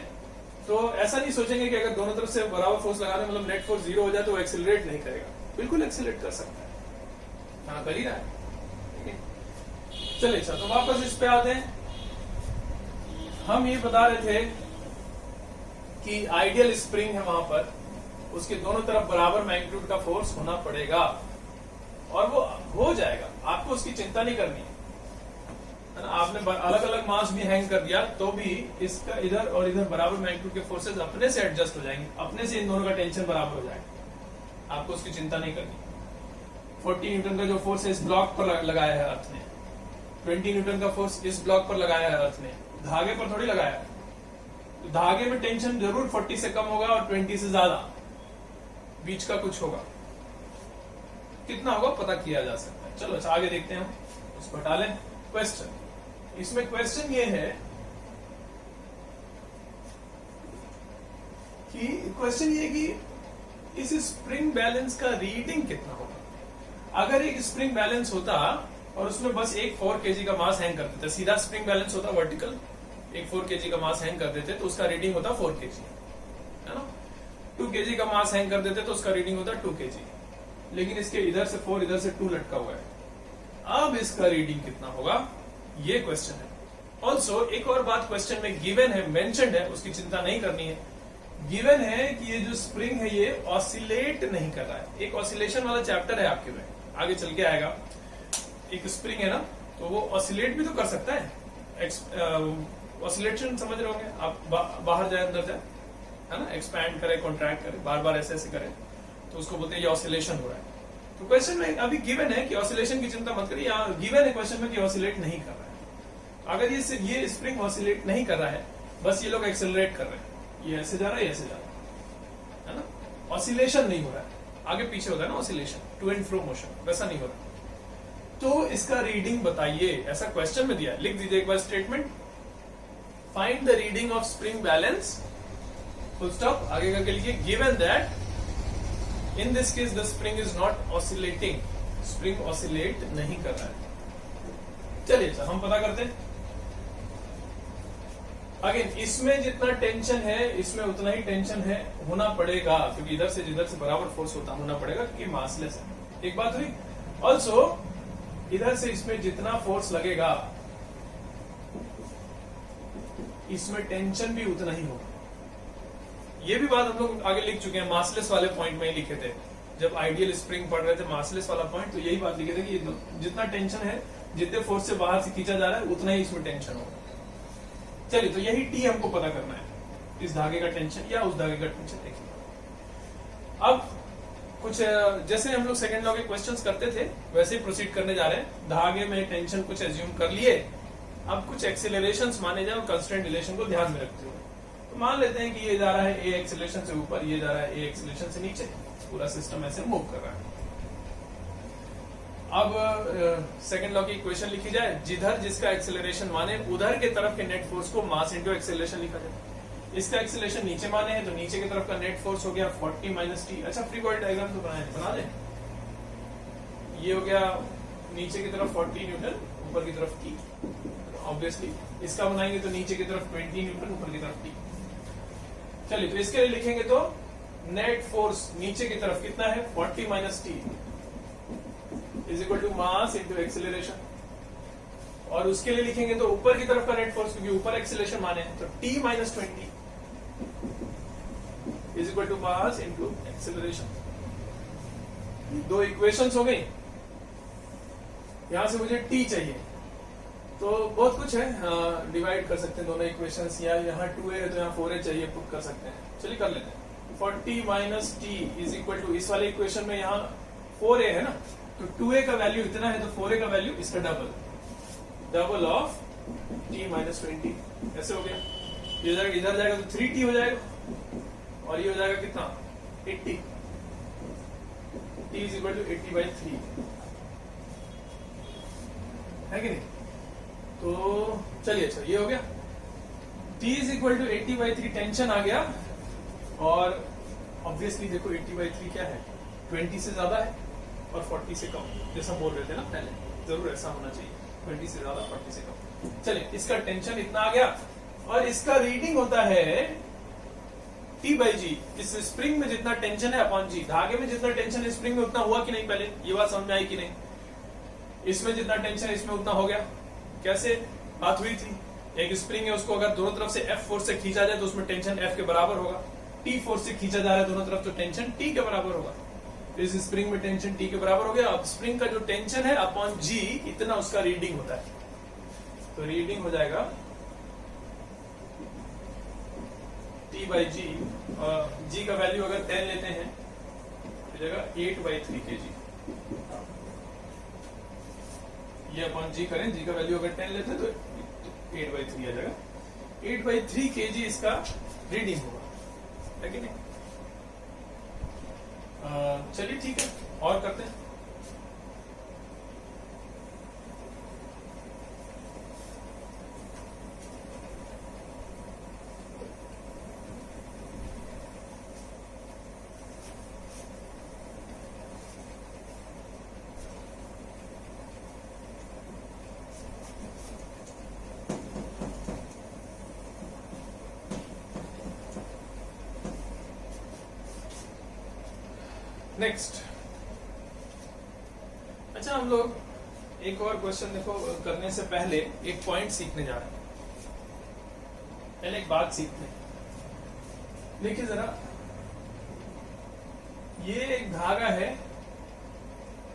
तो ऐसा नहीं सोचेंगे कि अगर दोनों तरफ से बराबर फोर्स लगा रहे मतलब नेट फोर्स 0 हो जाए तो वो एक्सीलरेट नहीं करेगा, बिल्कुल एक्सीलरेट कर सकता है, हाँ कर ही रहा है। चलिए अच्छा, तो वापस इस पे आते हैं। हम ये बता रहे थे कि आइडियल स्प्रिंग है, वहां पर उसके दोनों तरफ बराबर मैग्नीट्यूड का फोर्स होना पड़ेगा और वो हो जाएगा, आपको उसकी चिंता नहीं करनी है ना। आपने अलग अलग मास भी हैंग कर दिया तो भी इसका इधर और इधर बराबर मैग्नीट्यूड के फोर्सेस अपने से एडजस्ट हो जाएंगे, अपने से इन दोनों का टेंशन बराबर हो जाएगा, आपको उसकी चिंता नहीं करनी। 40 न्यूटन का जो फोर्स है इस ब्लॉक पर लगाया है अर्थ ने, 20 न्यूटन का फोर्स इस ब्लॉक पर लगाया है अर्थ ने, धागे पर थोड़ी लगाया है। तो धागे में टेंशन जरूर 40 से कम होगा और 20 से ज्यादा, बीच का कुछ होगा, कितना होगा पता किया जा सकता है। चलो अच्छा आगे देखते हैं, हम उसको हटा लें। क्वेश्चन, इसमें क्वेश्चन ये है कि इस स्प्रिंग बैलेंस का रीडिंग कितना होगा। अगर एक स्प्रिंग बैलेंस होता और उसमें बस एक 4 kg का मास हैंग कर देते, सीधा स्प्रिंग बैलेंस होता वर्टिकल, एक 4 kg का मास हैंग कर देते तो उसका रीडिंग होता 4 kg, है ना। 2 kg का मास हैंग कर देते तो उसका रीडिंग होता 2 kg, लेकिन इसके इधर से 4 इधर से 2 लटका हुआ है। अब इसका रीडिंग कितना होगा, ये क्वेश्चन है। ऑल्सो एक और बात क्वेश्चन में गिवन है, मेंशन्ड है, उसकी चिंता नहीं करनी है। गिवन है कि ये जो स्प्रिंग है ये ऑसिलेट नहीं कर रहा है। एक ऑसिलेशन वाला चैप्टर है आपके में, आगे चल के आएगा। एक स्प्रिंग है ना, तो वो ऑसिलेट भी तो कर सकता है। ऑसिलेशन समझ रहे होंगे आप, बाहर जाए अंदर जाए, है ना, एक्सपैंड करे, कॉन्ट्रैक्ट करे, बार बार ऐसे ऐसे करे, तो उसको बोलते हैं ये ऑसिलेशन हो रहा है। तो क्वेश्चन में अभी गिवन है कि ऑसिलेशन की चिंता मत करिए, यहाँ गिवन है क्वेश्चन में कि ऑसिलेट नहीं कर रहा है। अगर ये स्प्रिंग ऑसिलेट नहीं कर रहा है, बस ये लोग एक्सेलरेट कर रहे हैं, ये ऐसे जा रहा है, ऐसे जा रहा है ना, ऑसिलेशन नहीं हो रहा है। आगे पीछे होता है ना oscillation, to and fro motion, वैसा नहीं हो रहा। तो इसका रीडिंग बताइए, ऐसा क्वेश्चन में दिया, लिख दीजिए एक बार statement, find the reading of spring balance, full stop, आगे करके लिखिए given that in this case the spring is not oscillating, spring oscillate नहीं कर रहा है। चलिए अच्छा हम पता करते हैं। अगेन इसमें जितना टेंशन है इसमें उतना ही टेंशन है, होना पड़ेगा, क्योंकि इधर से जिधर से बराबर फोर्स होना पड़ेगा, क्योंकि मासलेस है। एक बात हुई। ऑल्सो इधर से इसमें जितना फोर्स लगेगा इसमें टेंशन भी उतना ही होगा। ये भी बात हम लोग आगे लिख चुके हैं, मासलेस वाले पॉइंट में ही लिखे थे जब आइडियल स्प्रिंग पढ़ रहे थे, मासलेस वाला पॉइंट, तो यही बात लिखे थे कि जितना टेंशन है, जितने फोर्स से बाहर से खींचा जा रहा है उतना ही इसमें टेंशन होगा। चलिए तो यही टी हमको पता करना है, इस धागे का टेंशन या उस धागे का टेंशन। देखिए अब कुछ जैसे हम लोग सेकंड लॉ के क्वेश्चंस करते थे वैसे ही प्रोसीड करने जा रहे हैं। धागे में टेंशन कुछ एज्यूम कर लिए, अब कुछ एक्सेलरेशंस माने जाए और कंस्ट्रेंट रिलेशन को ध्यान में रखते हुए, तो मान लेते हैं कि ये जा रहा है ए एक्सेलरेशन से ऊपर, ये जा रहा है ए एक्सेलरेशन से नीचे, पूरा सिस्टम ऐसे मूव कर रहा है। अब सेकंड लॉ की इक्वेशन लिखी जाए, जिधर जिसका एक्सेलरेशन माने उधर के तरफ के नेट फोर्स को मास इनटू एक्सेलरेशन लिखा जाए। इसका एक्सेलरेशन नीचे माने है तो नीचे की तरफ का नेट फोर्स हो गया 40 माइनस टी। अच्छा फ्री बॉडी डायग्राम तो बना दे, ये हो गया नीचे की तरफ 40 न्यूटन, ऊपर की तरफ टी। ऑब्वियसली इसका बनाएंगे तो नीचे की तरफ 20 न्यूटन, ऊपर की तरफ टी। चलिए तो इसके लिए लिखेंगे तो नेट फोर्स नीचे की तरफ कितना है 40 minus T is equal to mass into acceleration, और उसके लिए लिखेंगे तो ऊपर की तरफ का नेट फोर्स, क्योंकि ऊपर एक्सेलरेशन माने हैं, तो T minus 20 is equal to mass into acceleration. दो इक्वेशंस हो गई, यहां से मुझे टी चाहिए तो बहुत कुछ है, डिवाइड कर सकते हैं दोनों इक्वेशंस, या यहाँ 2a है तो यहाँ 4a चाहिए, पुट कर सकते हैं। चलिए कर लेते हैं। 40 minus T is equal to, इस वाले इक्वेशन में यहाँ 4a है ना, तो 2a का वैल्यू इतना है, तो 4a का वैल्यू इसका डबल ऑफ t माइनस 20। ऐसे हो गया, ये हो जाएगा, इधर जाएगा तो 3t हो जाएगा, और ये हो जाएगा कितना 80, t इज इक्वल टू 80/3 है कि नहीं। तो चलिए, अच्छा ये हो गया, t is equal to 80/3 tension आ गया, और ऑब्वियसली देखो 80/3 क्या है, 20 से ज्यादा है और 40 से कम, जैसा बोल रहे थे ना पहले, जरूर ऐसा होना चाहिए, 20 से ज्यादा 40 से कम। चलिए, इसका टेंशन इतना आ गया, और इसका रीडिंग होता है T/G। इस स्प्रिंग में जितना टेंशन है अपॉन G, धागे में जितना टेंशन है स्प्रिंग में उतना हुआ कि नहीं, पहले ये बात समझ में आई कि नहीं। इसमें जितना टेंशन है इसमें उतना हो गया, कैसे बात हुई थी, एक स्प्रिंग है, उसको अगर दोनों तरफ से F फोर्स से खींचा जाए तो उसमें टेंशन F के बराबर होगा, T फोर्स से खींचा जा रहा है दोनों तरफ तो टेंशन T के बराबर होगा। इस स्प्रिंग में टेंशन T के बराबर हो गया। अब स्प्रिंग का जो टेंशन है अपॉन G, इतना उसका रीडिंग होता है, तो रीडिंग हो जाएगा T/G, G का वैल्यू अगर 10 लेते हैं तो जाएगा 8/3 kg, ये अपॉन G करें, G का वैल्यू अगर 10 लेते हैं तो 8/3 आ जाएगा, 8/3 kg इसका रीडिंग होगा, है कि नहीं। चलिए ठीक है, और करते हैं। नेक्स्ट, अच्छा हम लोग एक और क्वेश्चन देखो, करने से पहले एक पॉइंट सीखने जा रहे हैं। पहले एक बात सीखते हैं, देखिए जरा, ये एक धागा है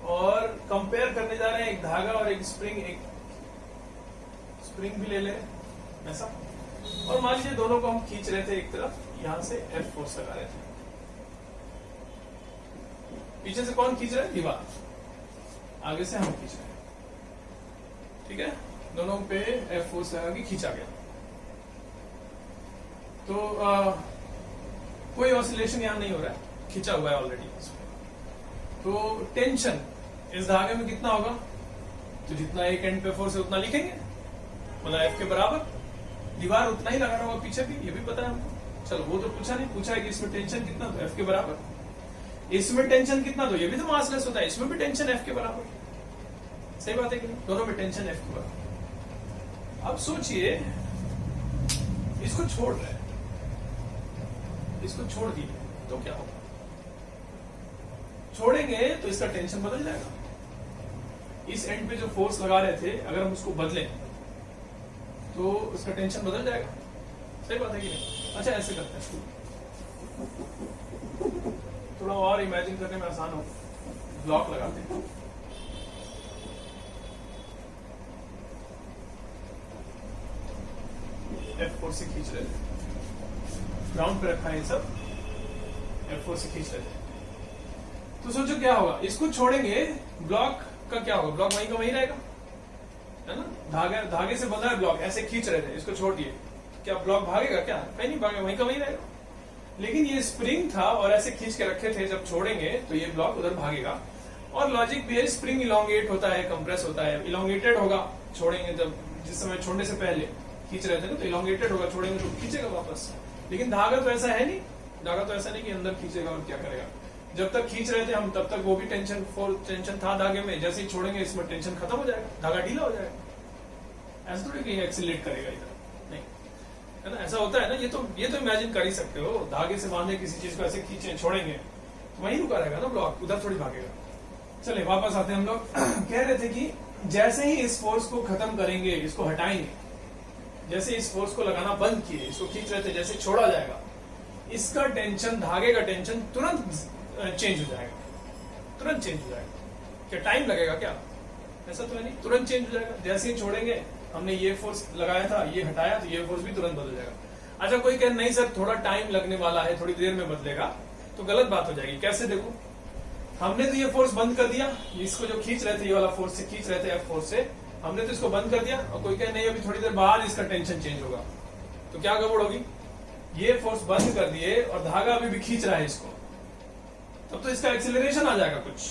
और कंपेयर करने जा रहे हैं एक धागा और एक स्प्रिंग, एक स्प्रिंग भी ले ले ऐसा, और मान लीजिए दोनों को हम खींच रहे थे एक तरफ, यहां से F फोर्स लगा रहे थे, पीछे से कौन खींच रहा है, दीवार, आगे से हम खींच रहे हैं, ठीक है, दोनों पे F फोर्स लगा के खींचा गया, तो कोई ऑसिलेशन यहां नहीं हो रहा है, खींचा हुआ है ऑलरेडी। तो टेंशन इस धागे में कितना होगा, तो जितना एक एंड पे फोर्स है उतना लिखेंगे, मतलब F के बराबर, दीवार उतना ही लगा होगा पीछे भी, ये भी पता है हमको। चलो वो तो पूछा नहीं, पूछा है कि इसमें टेंशन कितना, तो F के बराबर, इसमें टेंशन कितना, तो ये भी तो मासलेस होता है, इसमें भी टेंशन F के बराबर, सही बात है कि नहीं, दोनों में टेंशन F के बराबर। अब सोचिए, इसको छोड़ रहे हैं, इसको छोड़ दिए तो क्या होगा, छोड़ेंगे तो इसका टेंशन बदल जाएगा, इस एंड पे जो फोर्स लगा रहे थे अगर हम उसको बदलें तो उसका टेंशन बदल जाएगा, सही बात है कि नहीं। अच्छा ऐसे करते हैं, थोड़ा और इमेजिन करने में आसान हो, ब्लॉक लगाते हैं, F4 से खींच रहे थे, ग्राउंड पे रखा है ये सब, F4 से खींच रहे थे, तो सोचो क्या होगा, इसको छोड़ेंगे, ब्लॉक का क्या होगा, ब्लॉक वहीं का वहीं रहेगा, है ना, धागे से बंधा है ब्लॉक, ऐसे खींच रहे थे, इसको छोड़ दिए, क्या ब्लॉक भागेगा, क्या कहीं नहीं भागेगा, वहीं का वहीं रहेगा। लेकिन ये स्प्रिंग था और ऐसे खींच के रखे थे, जब छोड़ेंगे तो ये ब्लॉक उधर भागेगा, और लॉजिक भी है, स्प्रिंग इलोंगेट होता है, कंप्रेस होता है, इलोंगेटेड होगा, छोड़ेंगे जब, जिस समय छोड़ने से पहले खींच रहे थे ना, तो इलोंगेटेड होगा, छोड़ेंगे तो खींचेगा वापस। लेकिन धागा तो ऐसा है नहीं, धागा तो ऐसा नहीं कि अंदर खींचेगा और क्या करेगा, जब तक खींच रहे थे हम तब तक वो भी टेंशन था धागे में, जैसे ही छोड़ेंगे इसमें टेंशन खत्म हो जाएगा, धागा ढीला हो जाएगा, ऐसा थोड़ी कि एक्सीलरेट करेगा इधर, नहीं, है ना, ऐसा होता है ना, ये तो इमेजिन कर ही सकते हो, धागे से बांधे किसी चीज को ऐसे खींचे छोड़ेंगे तो वहीं रुका रहेगा ना ब्लॉक, उधर थोड़ी भागेगा। चलिए वापस आते हैं हम लोग, कह रहे थे कि जैसे ही इस फोर्स को खत्म करेंगे, इसको हटाएंगे, जैसे इस फोर्स को लगाना बंद किए, इसको खींच रहे थे, जैसे छोड़ा जाएगा, इसका टेंशन, धागे का टेंशन तुरंत चेंज हो जाएगा, तुरंत चेंज हो जाएगा। क्या टाइम लगेगा क्या, ऐसा तो है नहीं, तुरंत चेंज हो जाएगा, जैसे ही छोड़ेंगे, हमने ये फोर्स लगाया था, ये हटाया, तो ये फोर्स भी तुरंत बदल जाएगा। अच्छा कोई कहे नहीं सर थोड़ा टाइम लगने वाला है, थोड़ी देर में बदलेगा, तो गलत बात हो जाएगी। कैसे, देखो हमने तो ये फोर्स बंद कर दिया, इसको जो खींच रहे थे ये वाला फोर्स से खींच रहे थे एफ फोर्स से, हमने तो इसको बंद कर दिया, और कोई कहे नहीं अभी थोड़ी देर बाद इसका टेंशन चेंज होगा, तो क्या गड़बड़ होगी? ये फोर्स बंद कर दिए और धागा अभी भी खींच रहा है इसको, तब तो इसका एक्सीलरेशन आ जाएगा कुछ,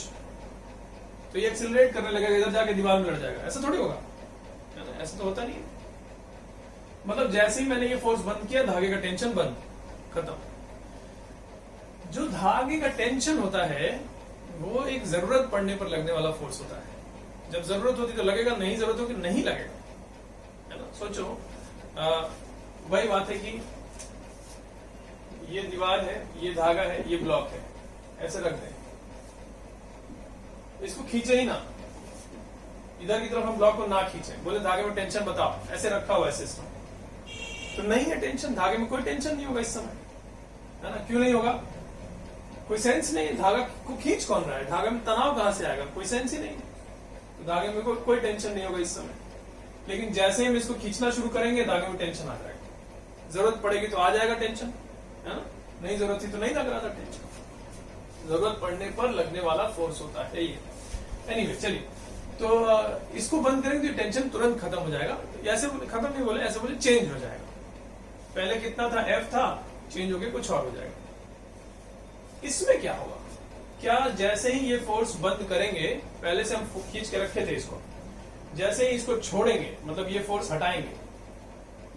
तो ये एक्सीलरेट करने लगेगा, इधर जाके दीवार में लड़ जाएगा। ऐसा थोड़ी होगा, ऐसा तो होता नहीं है। मतलब जैसे ही मैंने ये फोर्स बंद किया, धागे का टेंशन बंद, खत्म। जो धागे का टेंशन होता है वो एक जरूरत पड़ने पर लगने वाला फोर्स होता है। जब जरूरत होती तो लगेगा, नहीं जरूरत होगी नहीं लगेगा, है ना। सोचो वही बात है कि ये दीवार है, ये धागा है, ये ब्लॉक है, ऐसे रख दें, इसको खींचे ही ना, इधर की तरफ हम ब्लॉक को ना खींचे, बोले धागे में टेंशन बताओ, ऐसे रखा हुआ है सिस्टम, तो नहीं है टेंशन, धागे में कोई टेंशन नहीं होगा इस समय, है ना। क्यों नहीं होगा? कोई सेंस नहीं, धागा को खींच कौन रहा है, धागे में तनाव कहां से आएगा, कोई सेंस ही नहीं, तो धागे में कोई टेंशन नहीं होगा इस समय। लेकिन जैसे ही हम इसको खींचना शुरू करेंगे, धागे में टेंशन आ जाएगा, जरूरत पड़ेगी तो आ जाएगा टेंशन, है ना। नहीं जरूरत थी तो नहीं लग रहा था टेंशन, जरूरत पड़ने पर लगने वाला फोर्स होता है ये। एनीवे चलिए, तो इसको बंद करेंगे तो टेंशन तुरंत खत्म हो जाएगा। ऐसे खत्म नहीं बोले, ऐसे बोले चेंज हो जाएगा। पहले कितना था, एफ था, चेंज होके कुछ और हो जाएगा। इसमें क्या होगा, क्या जैसे ही ये फोर्स बंद करेंगे, पहले से हम खींच के रखे थे इसको, जैसे ही इसको छोड़ेंगे, मतलब ये फोर्स हटाएंगे,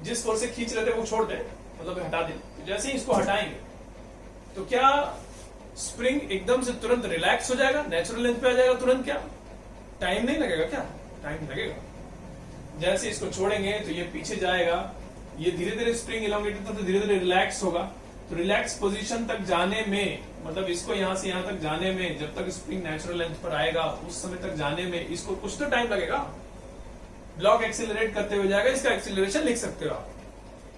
जिस फोर्स से खींच रहे थे वो छोड़ दे, मतलब हटा दे, जैसे ही इसको हटाएंगे तो क्या स्प्रिंग एकदम से तुरंत रिलैक्स हो जाएगा, नेचुरल लेंथ पे आ जाएगा तुरंत? क्या टाइम नहीं लगेगा? क्या टाइम लगेगा। जैसे इसको छोड़ेंगे तो ये पीछे जाएगा, ये धीरे धीरे स्प्रिंग इलांगेटेड तो धीरे धीरे रिलैक्स होगा, तो रिलैक्स पोजीशन तक जाने में, मतलब इसको यहां से यहां तक जाने में, जब तक स्प्रिंग नेचुरल लेंथ पर आएगा उस समय तक जाने में इसको कुछ तो टाइम लगेगा। ब्लॉक एक्सीलरेट करते हुए जाएगा, इसका एक्सीलरेशन लिख सकते हो आप,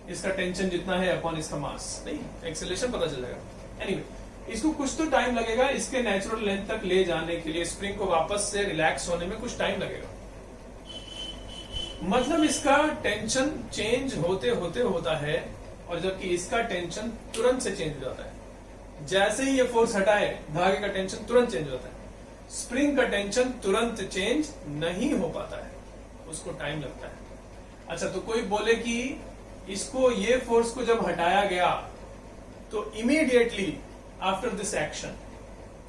इसका टेंशन जितना है अपॉन इसका मास, नहीं एक्सीलरेशन पता चल जाएगा। एनीवे इसको कुछ तो टाइम लगेगा इसके नेचुरल लेंथ तक ले जाने के लिए, स्प्रिंग को वापस से रिलैक्स होने में कुछ टाइम लगेगा। मतलब इसका टेंशन चेंज होते होते होता है, और जबकि इसका टेंशन तुरंत से चेंज हो जाता है। जैसे ही ये फोर्स हटाए, धागे का टेंशन तुरंत चेंज हो जाता है। स्प्रिंग का टेंशन तुरंत चेंज नहीं हो पाता है, उसको टाइम लगता है। अच्छा, तो कोई बोले कि इसको, ये फोर्स को जब हटाया गया तो immediately after this action,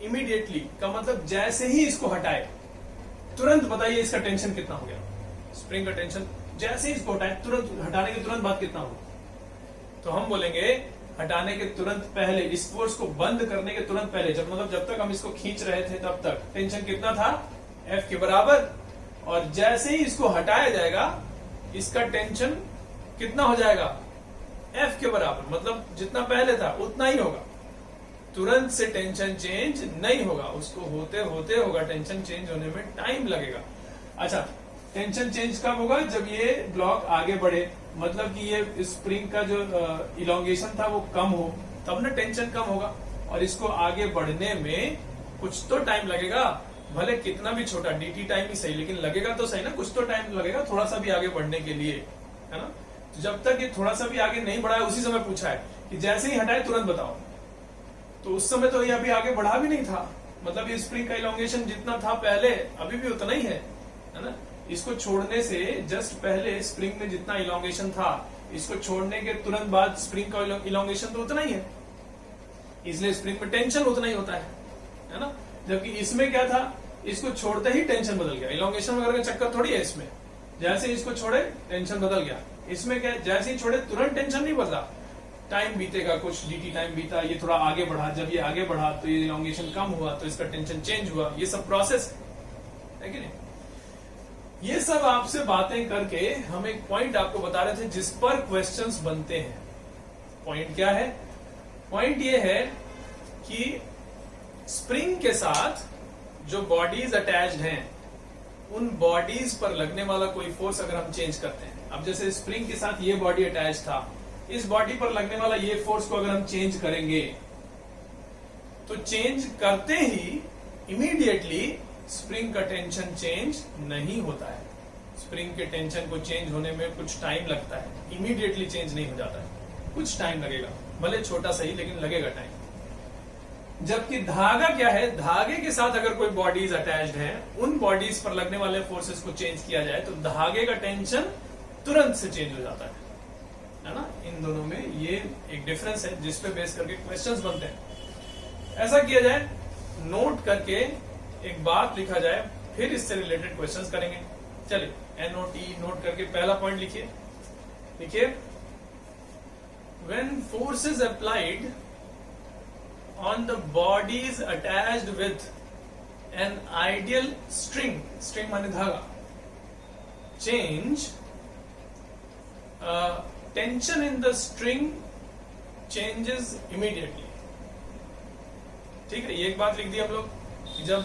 immediately का मतलब जैसे ही इसको हटाए तुरंत बताइए इसका टेंशन कितना हो गया। स्प्रिंग का टेंशन जैसे ही इसको हटाए, तुरंत हटाने के तुरंत बाद कितना होगा? तो हम बोलेंगे हटाने के तुरंत पहले, इस फोर्स को बंद करने के तुरंत पहले, जब मतलब जब तक हम इसको खींच रहे थे तब तक टेंशन कितना था? F के बराबर। और जैसे ही इसको हटाया जाएगा इसका टेंशन कितना हो जाएगा? F के बराबर, मतलब जितना पहले था उतना ही होगा। तुरंत से टेंशन चेंज नहीं होगा, उसको होते होते होगा, टेंशन चेंज होने में टाइम लगेगा। अच्छा, टेंशन चेंज कब होगा? जब ये ब्लॉक आगे बढ़े, मतलब कि ये स्प्रिंग का जो इलोंगेशन था वो कम हो, तब ना टेंशन कम होगा। और इसको आगे बढ़ने में कुछ तो टाइम लगेगा, भले कितना भी छोटा dt टाइम ही सही, लेकिन लगेगा तो सही ना, कुछ तो टाइम लगेगा थोड़ा सा भी आगे बढ़ने के लिए, है ना। तो जब तक ये थोड़ा सा भी आगे नहीं बढ़ा है, उसी समय पूछा है कि जैसे ही हटाए तुरंत बताओ, तो उस समय तो ये अभी आगे बढ़ा भी नहीं था, मतलब ये स्प्रिंग का इलोंगेशन जितना था पहले अभी भी उतना ही है ना। इसको छोड़ने से जस्ट पहले स्प्रिंग में जितना इलोंगेशन था, इसको छोड़ने के तुरंत बाद स्प्रिंग का इलोंगेशन तो उतना ही है, इसलिए स्प्रिंग में टेंशन उतना ही होता है ना। जबकि इसमें क्या था, इसको छोड़ते ही टेंशन बदल गया, इलोंगेशन वगैरह का चक्कर थोड़ी है इसमें। जैसे इसको छोड़े टेंशन बदल गया, इसमें क्या, जैसे ही छोड़े तुरंत टेंशन नहीं बदला, टाइम बीतेगा, कुछ dt टाइम बीता, ये थोड़ा आगे बढ़ा, जब ये आगे बढ़ा तो ये इलोंगेशन कम हुआ, तो इसका टेंशन चेंज हुआ, ये सब प्रोसेस है कि नहीं। ये सब आपसे बातें करके हम एक पॉइंट आपको बता रहे थे जिस पर क्वेश्चंस बनते हैं। पॉइंट क्या है? पॉइंट ये है कि स्प्रिंग के साथ जो बॉडीज अटैच्ड हैं, उन बॉडीज पर लगने वाला कोई फोर्स अगर हम चेंज करते हैं, अब जैसे स्प्रिंग के साथ ये बॉडी अटैच था, इस बॉडी पर लगने वाला ये फोर्स को अगर हम चेंज करेंगे, तो चेंज करते ही इमीडिएटली स्प्रिंग का टेंशन चेंज नहीं होता है। स्प्रिंग के टेंशन को चेंज होने में कुछ टाइम लगता है, इमीडिएटली चेंज नहीं हो जाता है, कुछ टाइम लगेगा, भले छोटा सही लेकिन लगेगा टाइम। जबकि धागा क्या है, धागे के साथ अगर कोई बॉडीज अटैच्ड है, उन बॉडीज पर लगने वाले फोर्सेस को चेंज किया जाए तो धागे का टेंशन तुरंत से चेंज हो जाता है ना। इन दोनों में ये एक डिफरेंस है जिस पे बेस करके क्वेश्चंस बनते हैं। ऐसा किया जाए, नोट करके एक बात लिखा जाए, फिर इससे रिलेटेड क्वेश्चंस करेंगे। चलिए NOT नोट करके पहला पॉइंट लिखिए। When force is applied on the bodies attached with an ideal string माने धागा, change tension in the string changes immediately। ठीक है, ये एक बात लिख दी हम लोग कि जब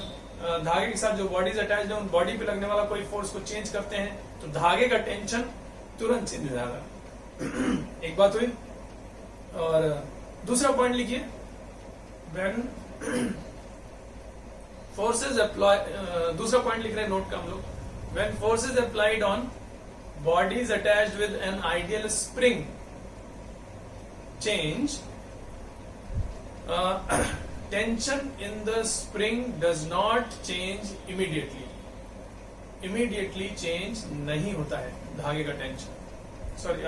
धागे के साथ जो बॉडीज अटैच्ड है उन बॉडी पे लगने वाला कोई फोर्स को चेंज करते हैं तो धागे का टेंशन तुरंत चेंज हो जाएगा। एक बात हुई। और दूसरा पॉइंट लिखिए, when forces apply, दूसरा पॉइंट लिख रहे हैं नोट का हम लोग, when forces applied on bodies attached with an ideal spring change tension in the spring does not change immediately। immediately change नहीं होता है धागे का टेंशन, सॉरी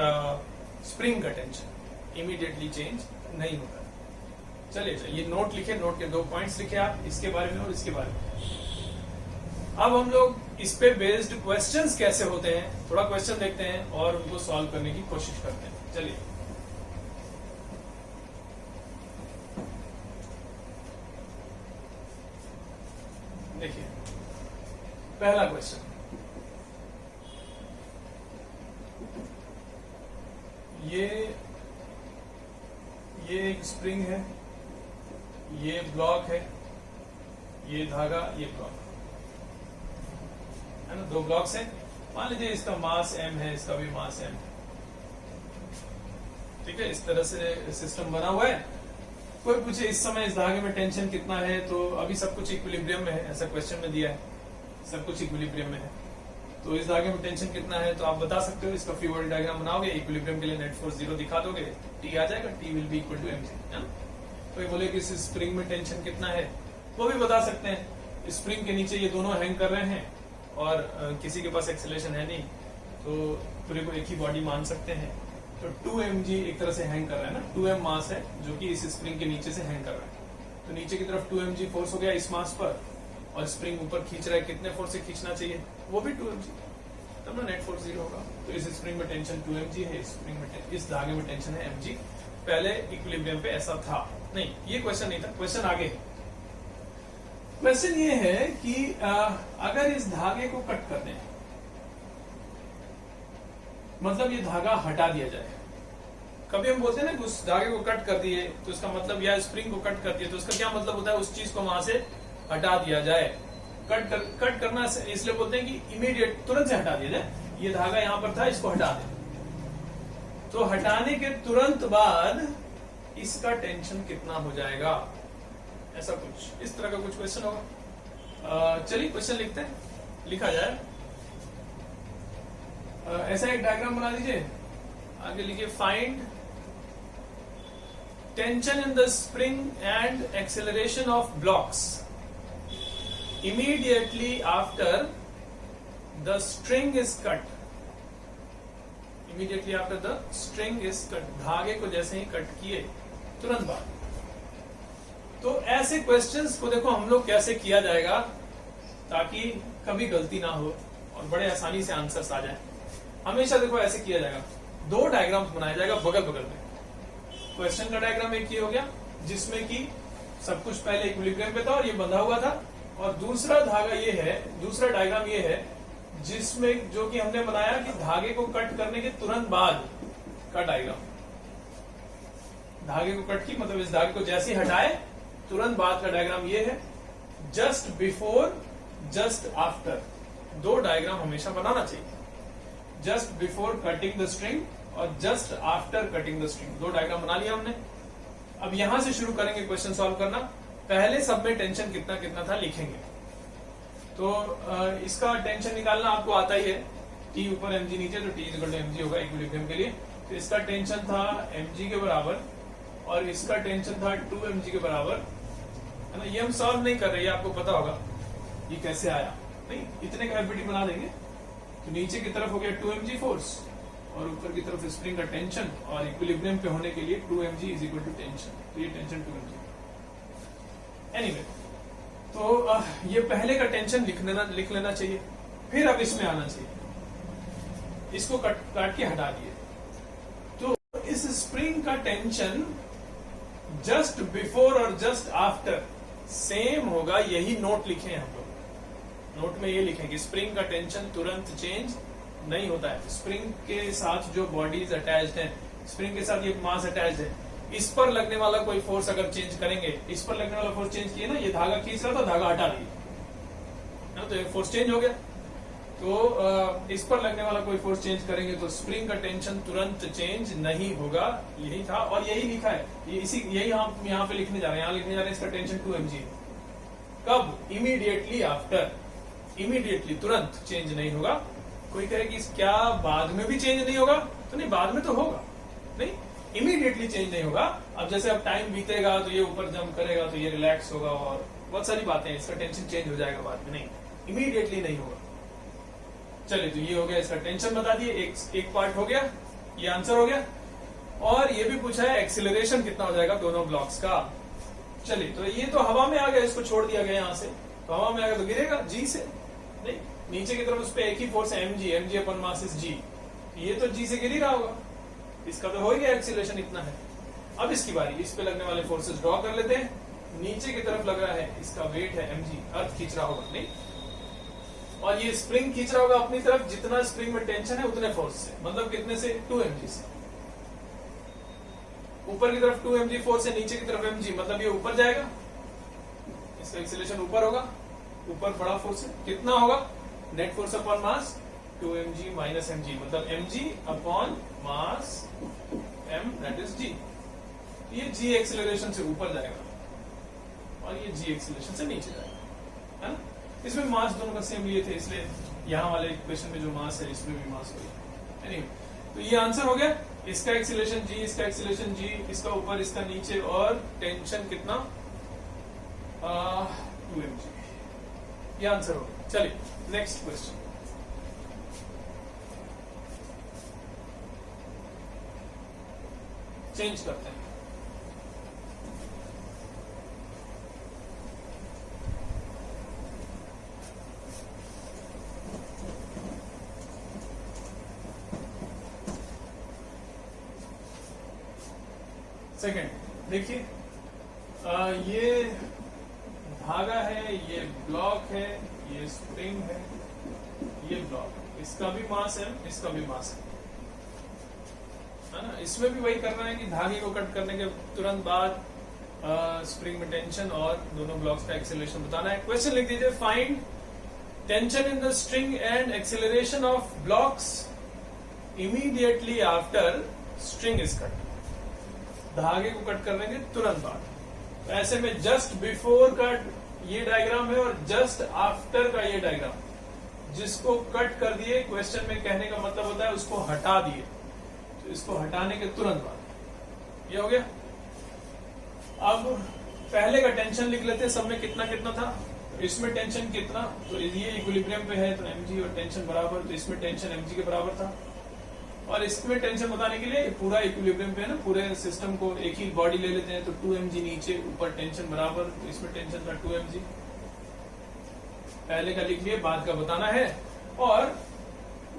स्प्रिंग का टेंशन इमीडिएटली चेंज नहीं होता। चलिए ये नोट लिखे, नोट के 2 पॉइंट्स लिखे आप, इसके बारे में और इसके बारे में। अब हम लोग इस पे बेस्ड क्वेश्चंस कैसे होते हैं, थोड़ा क्वेश्चन देखते हैं और उनको सॉल्व करने की कोशिश करते हैं। चलिए देखिए पहला क्वेश्चन, ये एक स्प्रिंग है, ये ब्लॉक है, ये धागा, ये ब्लॉक है ना, 2 ब्लॉक्स हैं। मान लीजिए इसका मास m है, इसका भी मास m। ठीक है, इस तरह से सिस्टम बना हुआ है। कोई पूछे इस समय इस धागे में टेंशन कितना है, तो अभी सब कुछ इक्विलिब्रियम में है, ऐसा क्वेश्चन में दिया है, सब कुछ इक्विलिब्रियम में है। तो इस धागे में टेंशन कितना है तो आप बता सकते हो, इसका फ्री बॉडी डायग्राम बनाओगे, इक्विलिब्रियम के लिए नेट फोर्स 0 दिखा दोगे, T आ जाएगा, T will be equal to mg। कोई बोले कि इस स्प्रिंग में टेंशन कितना है, वो भी बता सकते हैं। स्प्रिंग के नीचे ये दोनों हैंग कर रहे हैं और किसी के पास एक्सेलरेशन है नहीं, तो पूरे को एक ही बॉडी मान सकते हैं। तो 2mg एक तरह से हैंग कर रहा है ना, 2m मास है जो कि इस स्प्रिंग के नीचे से हैंग कर रहा है। तो नीचे की तरफ 2mg फोर्स हो गया इस मास पर, और स्प्रिंग ऊपर खींच रहा है, कितने फोर्स से खींचना चाहिए, वो भी 2mg, तब ना नेट फोर्स 0 होगा। तो इस स्प्रिंग में टेंशन 2mg है, स्प्रिंग में इस धागे में टेंशन है mg। पहले इक्विलिब्रियम पे ऐसा था नहीं, ये क्वेश्चन नहीं था, क्वेश्चन आगे है। क्वेश्चन ये है कि अगर इस धागे को कट कर दें, मतलब ये धागा हटा दिया जाए। कभी हम बोलते हैं ना कि उस धागे को कट कर दिए तो इसका मतलब, या स्प्रिंग को कट कर दिए तो इसका क्या मतलब होता है, उस चीज को वहां से हटा दिया जाए। कट करना इसलिए बोलते हैं कि इमीडिएट, तुरंत से हटा दिया जाए। ये धागा यहां पर था, इसको हटा दे, तो हटाने के तुरंत बाद इसका टेंशन कितना हो जाएगा, ऐसा कुछ इस तरह का कुछ क्वेश्चन होगा। चलिए क्वेश्चन लिखते हैं, लिखा जाए। ऐसा एक डायग्राम बना दीजिए, आगे लिखिए find tension in the spring and acceleration of blocks immediately after the string is cut। immediately after the string is cut, धागे को जैसे ही कट किए तुरंत बाद। तो ऐसे क्वेश्चंस को देखो हम लोग कैसे किया जाएगा ताकि कभी गलती ना हो और बड़े आसानी से आंसर्स आ जाए। हमेशा देखो ऐसे किया जाएगा, 2 डायग्राम्स बनाया जाएगा बगल बगल में। क्वेश्चन का डायग्राम एक ही हो गया जिसमें कि सब कुछ पहले इक्विलिब्रियम पे था और ये बंधा हुआ था, और दूसरा धागा ये है, दूसरा डायग्राम ये है जिसमें जो कि हमने बनाया कि धागे को कट करने के तुरंत बाद का डायग्राम। धागे को कट की मतलब इस धागे को जैसे ही हटाए तुरंत बाद का डायग्राम ये है। Just before, just after, 2 diagram हमेशा बनाना चाहिए। Just before cutting the string और just after cutting the string, 2 diagram बना लिया हमने। अब यहां से शुरू करेंगे क्वेश्चन सॉल्व करना। पहले सब में टेंशन कितना कितना था लिखेंगे। तो इसका टेंशन निकालना आपको आता ही है, T ऊपर mg नीचे, तो T इक्वल टू mg होगा इक्विलिब्रियम के लिए। तो इसका टेंशन था mg के बराबर और इसका टेंशन था 2mg के बराबर। है ना। ये हम सॉल्व नहीं कर रहे, ये आपको पता होगा ये कैसे आया, नहीं इतने का एफबीडी बना देंगे। तो नीचे की तरफ हो गया 2 mg फोर्स और ऊपर की तरफ स्प्रिंग का टेंशन, और इक्विलिब्रियम पे होने के लिए 2 mg is equal to tension, तो ये टेंशन 2 mg। एनीवे तो ये पहले का टेंशन लिख लेना चाहिए। फिर अब इसमें आना चाहिए, इसको काट के हटा दिए। तो इस स्प्रिंग का टेंशन जस्ट बिफोर और जस्ट आफ्टर सेम होगा, यही नोट लिखे हम लोग। नोट में ये लिखेंगे स्प्रिंग का टेंशन तुरंत चेंज नहीं होता है। स्प्रिंग के साथ जो बॉडीज अटैच्ड हैं, स्प्रिंग के साथ ये मास अटैच्ड है, इस पर लगने वाला कोई फोर्स अगर चेंज करेंगे, इस पर लगने वाला फोर्स चेंज किए ना, ये धागा खींच रहा था, धागा हटा दिया, तो ये फोर्स चेंज हो गया। तो इस पर लगने वाला कोई फोर्स चेंज करेंगे तो स्प्रिंग का टेंशन तुरंत चेंज नहीं होगा, यही था और यही लिखा है। यही हम यहाँ पे लिखने जा रहे हैं, यहाँ लिखने जा रहे हैं इसका टेंशन 2 mg। कब? इमीडिएटली आफ्टर, इमीडिएटली तुरंत चेंज नहीं होगा। कोई कहे कि क्या बाद में भी चेंज नहीं होगा? तो नहीं, बाद में तो होगा, नहीं इमीडिएटली चेंज नहीं होगा। अब जैसे अब टाइम बीतेगा तो ये ऊपर जंप करेगा तो ये रिलैक्स होगा और बहुत सारी बातें, इसका टेंशन चेंज हो जाएगा बाद में, नहीं इमीडिएटली नहीं होगा। चलिए तो ये हो गया, इसका टेंशन बता दिए, एक पार्ट हो गया, ये आंसर हो गया। और ये भी पूछा है एक्सीलरेशन कितना हो जाएगा दोनों ब्लॉक्स का। चलिए तो ये तो हवा में आ गया, इसको छोड़ दिया गया यहाँ से, तो हवा में आ गया तो गिरेगा जी से, नहीं नीचे की तरफ उस पर एक ही फोर्स है mg upon mass is g, ये तो g से गिर ही रहा होगा, इसका तो हो ही गया एक्सीलरेशन इतना है। अब इसकी बारी, इस पे लगने वाले फोर्सेस ड्रॉ कर लेते हैं। नीचे की तरफ लग रहा है, इसका वेट है mg, अर्थ खींच रहा होगा, नहीं और ये स्प्रिंग खींच रहा होगा अपनी तरफ, जितना स्प्रिंग में टेंशन है उतने फोर्स से, मतलब कितने से? 2 mg से। ऊपर की तरफ 2 mg फोर्स है, नीचे की तरफ mg, मतलब ये ऊपर जाएगा, इसका एक्सीलरेशन ऊपर होगा, ऊपर बड़ा फोर्स है, कितना होगा? नेट फोर्स अपॉन मास 2 mg माइनस mg, मतलब mg upon mass m that is g। ये g एक्सीलरेशन से ऊपर जाएगा और ये g एक्सीलरेशन से नीचे जाएगा, है ना। इसमें मास दोनों का सेम लिए थे, इसलिए यहाँ वाले इक्वेशन में जो मास है इसमें भी मास होगा। anyway, तो ये आंसर हो गया, इसका एक्सीलरेशन g, इसका एक्सीलरेशन g, इसका ऊपर इसका नीचे, और टेंशन कितना? 2 mg, ये आंसर हो गया। चलिए नेक्स्ट क्वेश्चन। चेंज करते हैं। सेकेंड देखिए, ये धागा है, ये ब्लॉक है, ये स्प्रिंग है, ये ब्लॉक, इसका भी मास है, इसका भी मास है ना। इसमें भी वही करना है कि धागे को कट करने के तुरंत बाद स्प्रिंग में टेंशन और दोनों ब्लॉक्स का एक्सेलरेशन बताना है। क्वेश्चन लिख दीजिए, find tension in the string and acceleration of blocks immediately after string is cut. धागे को कट करने के तुरंत बाद। तो ऐसे में जस्ट बिफोर का ये डायग्राम है और जस्ट आफ्टर का ये डायग्राम। जिसको कट कर दिए, क्वेश्चन में कहने का मतलब होता है उसको हटा दिए, तो इसको हटाने के तुरंत बाद ये हो गया। अब पहले का टेंशन लिख लेते हैं, सब में कितना कितना था। तो इसमें टेंशन कितना, तो ये इक्विलिब्रियम पे है तो mg और टेंशन बराबर, तो इसमें टेंशन mg के बराबर था। और इसमें टेंशन बताने के लिए पूरा इक्विलिब्रियम पे है ना, पूरे सिस्टम को एक ही बॉडी ले लेते हैं, तो 2 mg नीचे, ऊपर टेंशन बराबर, तो इसमें टेंशन था 2 mg। पहले का लिख लिए, बाद का बताना है। और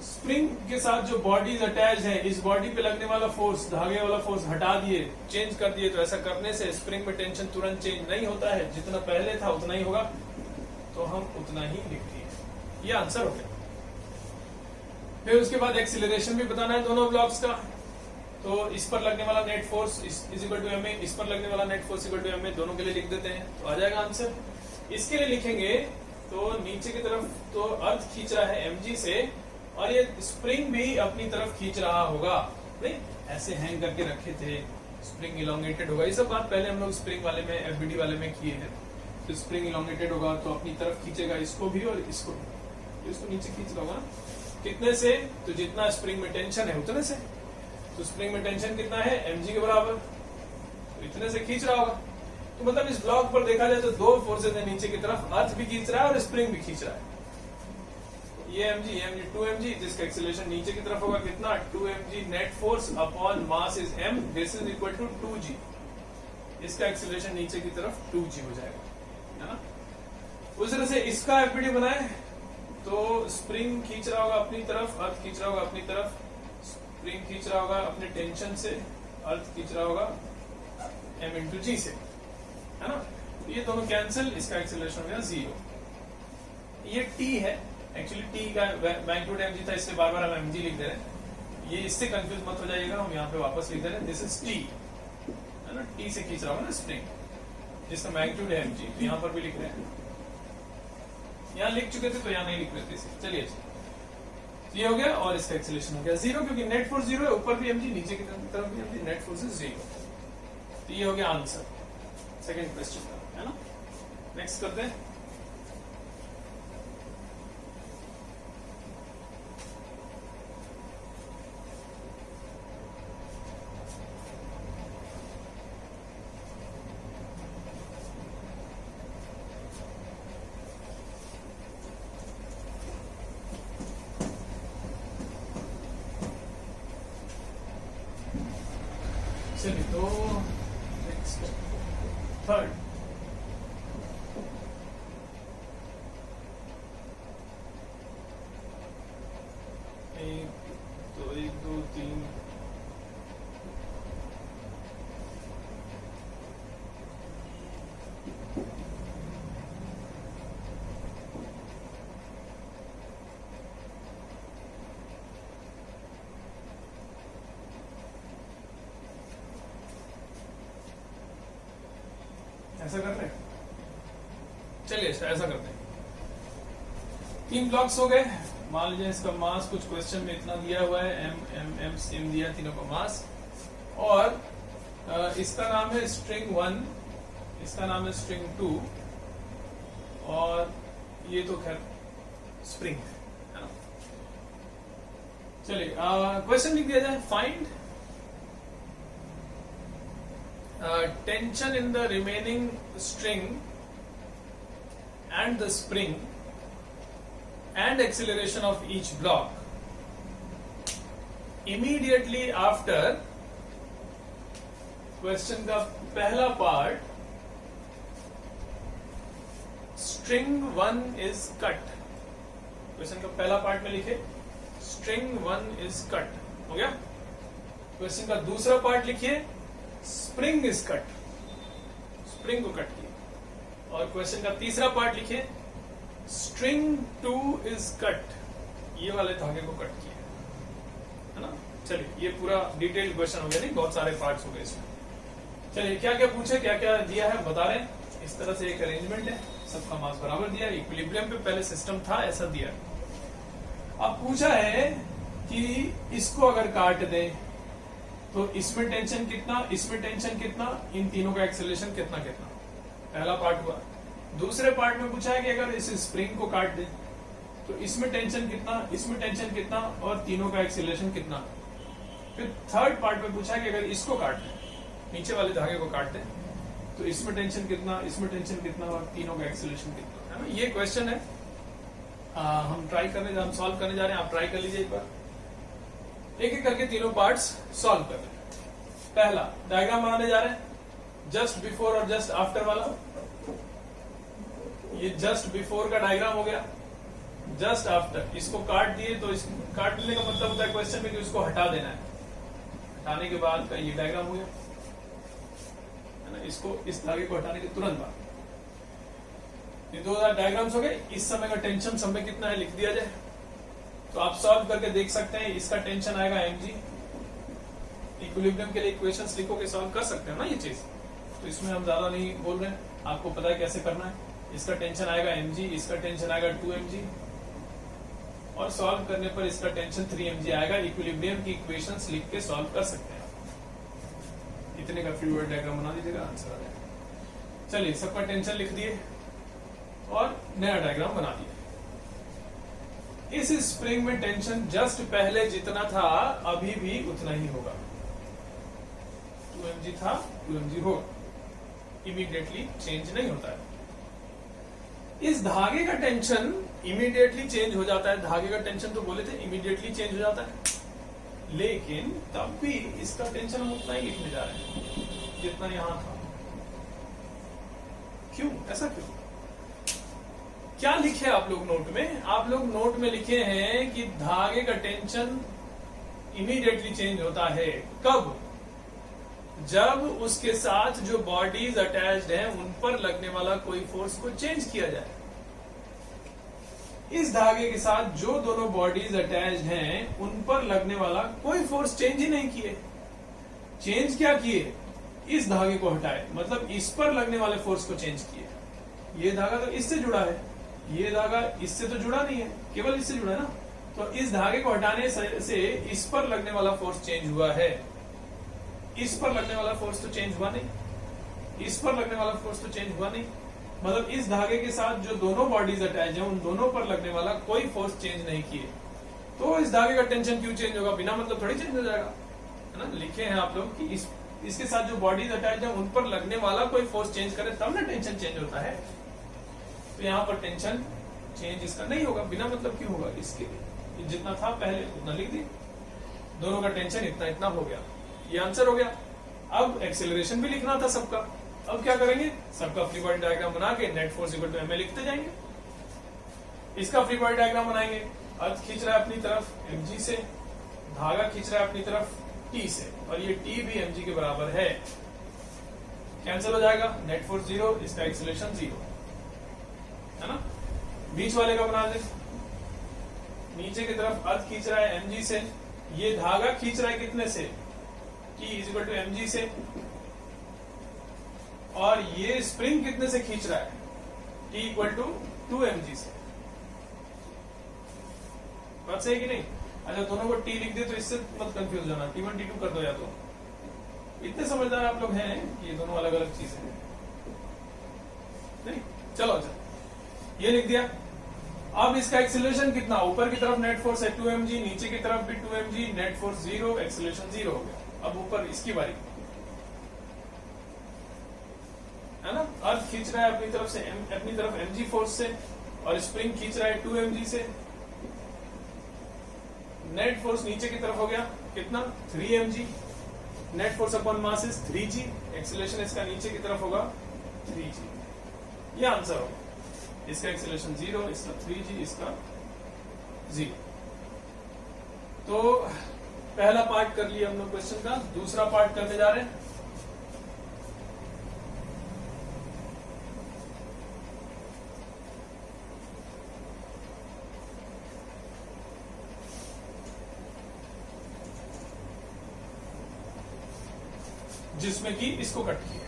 स्प्रिंग के साथ जो बॉडीज अटैच है, इस बॉडी पे लगने वाला फोर्स, धागे वाला फोर्स हटा दिए, चेंज कर दिए। तो ऐसा करने से स्प्रिंग में टेंशन तुरंत चेंज नहीं होता है, जितना पहले था उतना ही होगा, तो हम उतना ही लिख दिए। ये आंसर हो गया। फिर उसके बाद एक्सीलरेशन भी बताना है दोनों ब्लॉक्स का। तो इस पर लगने वाला net force is equal to ma, इस पर लगने वाला net force equal to ma, दोनों के लिए लिख देते हैं, तो आ जाएगा आंसर। इसके लिए लिखेंगे तो नीचे की तरफ तो अर्थ खींच रहा है mg से, और ये स्प्रिंग भी अपनी तरफ खींच रहा होगा, नहीं ऐसे हैंग करके रखे थे, स्प्रिंग इलोंगेटेड होगा। ये सब बात पहले हम लोग स्प्रिंग वाले में, एफबीडी वाले में किए हैं। तो स्प्रिंग इलोंगेटेड होगा तो अपनी तरफ खींचेगा इसको भी और इसको भी, इसको नीचे खींच रहा होगा। कितने से? तो जितना स्प्रिंग में टेंशन है उतने से। तो स्प्रिंग में टेंशन कितना है? mg के बराबर, तो इतने से खींच रहा होगा। तो मतलब इस ब्लॉक पर देखा जाए तो दो फोर्सेज है नीचे की तरफ, अर्थ भी खींच रहा है और स्प्रिंग भी खींच रहा है। ये mg 2mg, जिसका एक्सेलरेशन नीचे की तरफ होगा कितना 2mg net force upon mass is m, this is equal to 2g। इसका एक्सेलरेशन नीचे की तरफ 2g हो जाएगा, है ना। उस तरह से इसका एफबीडी बनाए तो स्प्रिंग खींच रहा होगा अपनी तरफ, अर्थ खींच रहा होगा अपनी तरफ, स्प्रिंग खींच रहा होगा अपने टेंशन से, अर्थ खींच रहा होगा m इंटू जी से, है ना। तो ये दोनों कैंसिल, इसका एक्सेलरेशन हो गया 0। ये t है, एक्चुअली t का मैग्नीट्यूड mg था, इससे बार बार हम mg लिख दे रहे हैं। ये इससे कंफ्यूज मत हो जाइएगा, हम यहाँ पे वापस लिख दे रहे हैं दिस इज t, है ना। t से खींच रहा होगा ना स्प्रिंग, जिसका मैग्नीट्यूड है mg, तो यहाँ पर भी लिख रहे हैं। यहाँ लिख चुके थे तो यहाँ नहीं लिख रहे थे इसे। चलिए ये हो गया और इसका एक्सेलरेशन हो गया 0, क्योंकि नेट फोर्स 0 है, ऊपर भी mg नीचे की तरफ भी mg, नेट फोर्स इज 0। तो ये हो गया आंसर सेकंड क्वेश्चन का, है ना। नेक्स्ट करते हैं। चलिए तो नेक्स्ट थर्ड, एक दो तीन, ऐसा कर रहे हैं। चलिए ऐसा करते हैं, 3 ब्लॉक्स हो गए। मान लीजिए इसका मास कुछ क्वेश्चन में इतना दिया हुआ है, m सेम दिया तीनों का मास, और इसका नाम है स्ट्रिंग 1, इसका नाम है स्ट्रिंग 2, और ये तो खैर स्प्रिंग है ना। चलिए क्वेश्चन लिख दिया जाए, find tension in the remaining string and the spring and acceleration of each block immediately after। Question का पहला part, string 1 is cut। Question का पहला पार्ट में लिखे string 1 is cut, हो गया। क्वेश्चन का दूसरा पार्ट लिखिए स्प्रिंग इज कट, स्प्रिंग को कट किया। और क्वेश्चन का तीसरा पार्ट लिखिए स्ट्रिंग 2 इज कट, ये वाले धागे को कट किया, है ना। चलिए ये पूरा डिटेल क्वेश्चन हो गया, नहीं बहुत सारे पार्ट्स हो गए इसमें। चलिए क्या क्या पूछे, क्या क्या दिया है बता रहे हैं। इस तरह से एक अरेंजमेंट है, सबका मास बराबर दिया, इक्विलिब्रियम पे पहले सिस्टम था ऐसा दिया। अब पूछा है कि इसको अगर काट दें तो इसमें टेंशन कितना, इसमें टेंशन कितना, इन तीनों का एक्सेलरेशन कितना कितना, पहला पार्ट हुआ। दूसरे पार्ट में पूछा है कि अगर इस स्प्रिंग को काट दें तो इसमें टेंशन कितना, इसमें टेंशन कितना, और तीनों का एक्सेलरेशन कितना। फिर थर्ड पार्ट में पूछा है कि अगर इसको काट दें, नीचे वाले धागे को काट दें तो इसमें टेंशन कितना, इसमें टेंशन कितना, और तीनों का एक्सेलरेशन कितना, है ना। ये क्वेश्चन है, हम सॉल्व करने जा रहे हैं, आप ट्राई कर लीजिए एक बार। एक एक करके तीनों पार्ट्स सॉल्व कर रहे हैं। पहला डायग्राम बनाने जा रहे हैं, जस्ट बिफोर और जस्ट आफ्टर वाला। ये जस्ट बिफोर का डायग्राम हो गया, जस्ट आफ्टर इसको काट दिए तो इस काट देने का मतलब होता है क्वेश्चन में कि उसको हटा देना है, हटाने के बाद का ये डायग्राम हो गया, है ना। इसको इस धागे को हटाने के तुरंत बाद ये 2 डायग्राम्स हो गए। इस समय का टेंशन समय कितना है लिख दिया जाए, तो आप सॉल्व करके देख सकते हैं। इसका टेंशन आएगा mg, इक्विलिब्रियम के लिए इक्वेशंस लिखोगे सॉल्व कर सकते हो ना ये चीज, तो इसमें हम ज्यादा नहीं बोल रहे हैं, आपको पता है कैसे करना है। इसका टेंशन आएगा mg, इसका टेंशन आएगा 2mg, और सॉल्व करने पर इसका टेंशन 3mg आएगा। इक्विलिब्रियम की इक्वेशंस लिख के सॉल्व कर सकते हैं आप। इतने का फ्लूइड डायग्राम बना दीजिएगा, आंसर आ जाएगा। चलिए सबका टेंशन लिख दिए और नया डायग्राम बना दिया। इस स्प्रिंग में टेंशन जस्ट पहले जितना था अभी भी उतना ही होगा, 2mg था 2mg होगा। इमीडिएटली चेंज नहीं होता है। इस धागे का टेंशन इमीडिएटली चेंज हो जाता है। धागे का टेंशन तो बोले थे इमीडिएटली चेंज हो जाता है, लेकिन तब भी इसका टेंशन हम उतना ही लिखने जा रहे हैं जितना यहां था। क्यों? ऐसा क्यों? क्या लिखे आप लोग नोट में? आप लोग नोट में लिखे हैं कि धागे का टेंशन इमीडिएटली चेंज होता है। कब? जब उसके साथ जो बॉडीज अटैच्ड हैं उन पर लगने वाला कोई फोर्स को चेंज किया जाए। इस धागे के साथ जो दोनों बॉडीज अटैच्ड हैं उन पर लगने वाला कोई फोर्स चेंज ही नहीं किए। चेंज क्या किए? इस धागे को हटाए, मतलब इस पर लगने वाले फोर्स को चेंज किए। ये धागा तो इससे जुड़ा है, ये धागा इससे तो जुड़ा नहीं है, केवल इससे जुड़ा है ना। तो इस धागे को हटाने से इस पर लगने वाला फोर्स चेंज हुआ है। इस पर लगने वाला फोर्स तो चेंज हुआ नहीं, इस पर लगने वाला फोर्स तो चेंज हुआ नहीं। मतलब इस धागे के साथ जो दोनों बॉडीज अटैच हैं उन दोनों पर लगने वाला कोई फोर्स चेंज नहीं किए। तो इस धागे का टेंशन क्यों चेंज होगा? बिना मतलब थोड़ी चेंज हो जाएगा, है ना। लिखे हैं आप लोग कि इसके साथ जो बॉडीज अटैच हैं उन पर लगने वाला कोई फोर्स चेंज करे तब ना टेंशन चेंज होता है। तो यहाँ पर टेंशन चेंज इसका नहीं होगा, बिना मतलब क्यों होगा? इसके जितना था पहले उतना लिख दिए, दोनों का टेंशन इतना इतना हो गया, ये आंसर हो गया। अब एक्सेलरेशन भी लिखना था सबका। अब क्या करेंगे? सबका फ्री बॉडी डायग्राम बना के net force equal to M A लिखते जाएंगे। इसका फ्री बॉडी डायग्राम बनाएंगे। अर्थ खींच रहा है अपनी तरफ mg से, धागा खींच रहा है अपनी तरफ t से, और ये t भी mg के बराबर है। कैंसिल हो जाएगा, नेट फोर्स 0, इसका एक्सेलरेशन 0, है ना। बीच वाले का बना दे। नीचे की तरफ अर्थ खींच रहा है mg से, ये धागा खींच रहा है कितने से? t is equal to mg से, और ये स्प्रिंग कितने से खींच रहा है? t इक्वल टू 2mg से। बात सही कि नहीं? अच्छा, दोनों को t लिख दे तो इससे मत कंफ्यूज होना, t1 t2 कर दो या तो। इतने समझदार आप लोग हैं कि ये दोनों अलग अलग चीजें हैं। नहीं, चलो अच्छा, ये लिख दिया। अब इसका एक्सेलरेशन कितना? ऊपर की तरफ नेट फोर्स है 2mg, नीचे की तरफ भी 2mg, नेट फोर्स 0, एक्सेलरेशन 0 हो गया। अब ऊपर इसकी बारी, है ना। अर्थ खींच रहा है अपनी तरफ से अपनी तरफ mg फोर्स से, और स्प्रिंग खींच रहा है 2mg से। नेट फोर्स नीचे की तरफ हो गया कितना? 3mg, net force upon mass is 3g, acceleration इसका नीचे की तरफ होगा 3g। ये आंसर होगा। इसका एक्सेलरेशन 0, इसका 3g, इसका 0। तो पहला पार्ट कर लिया हम लोग क्वेश्चन का। दूसरा पार्ट करने जा रहे हैं। जिसमें कि इसको कट किया।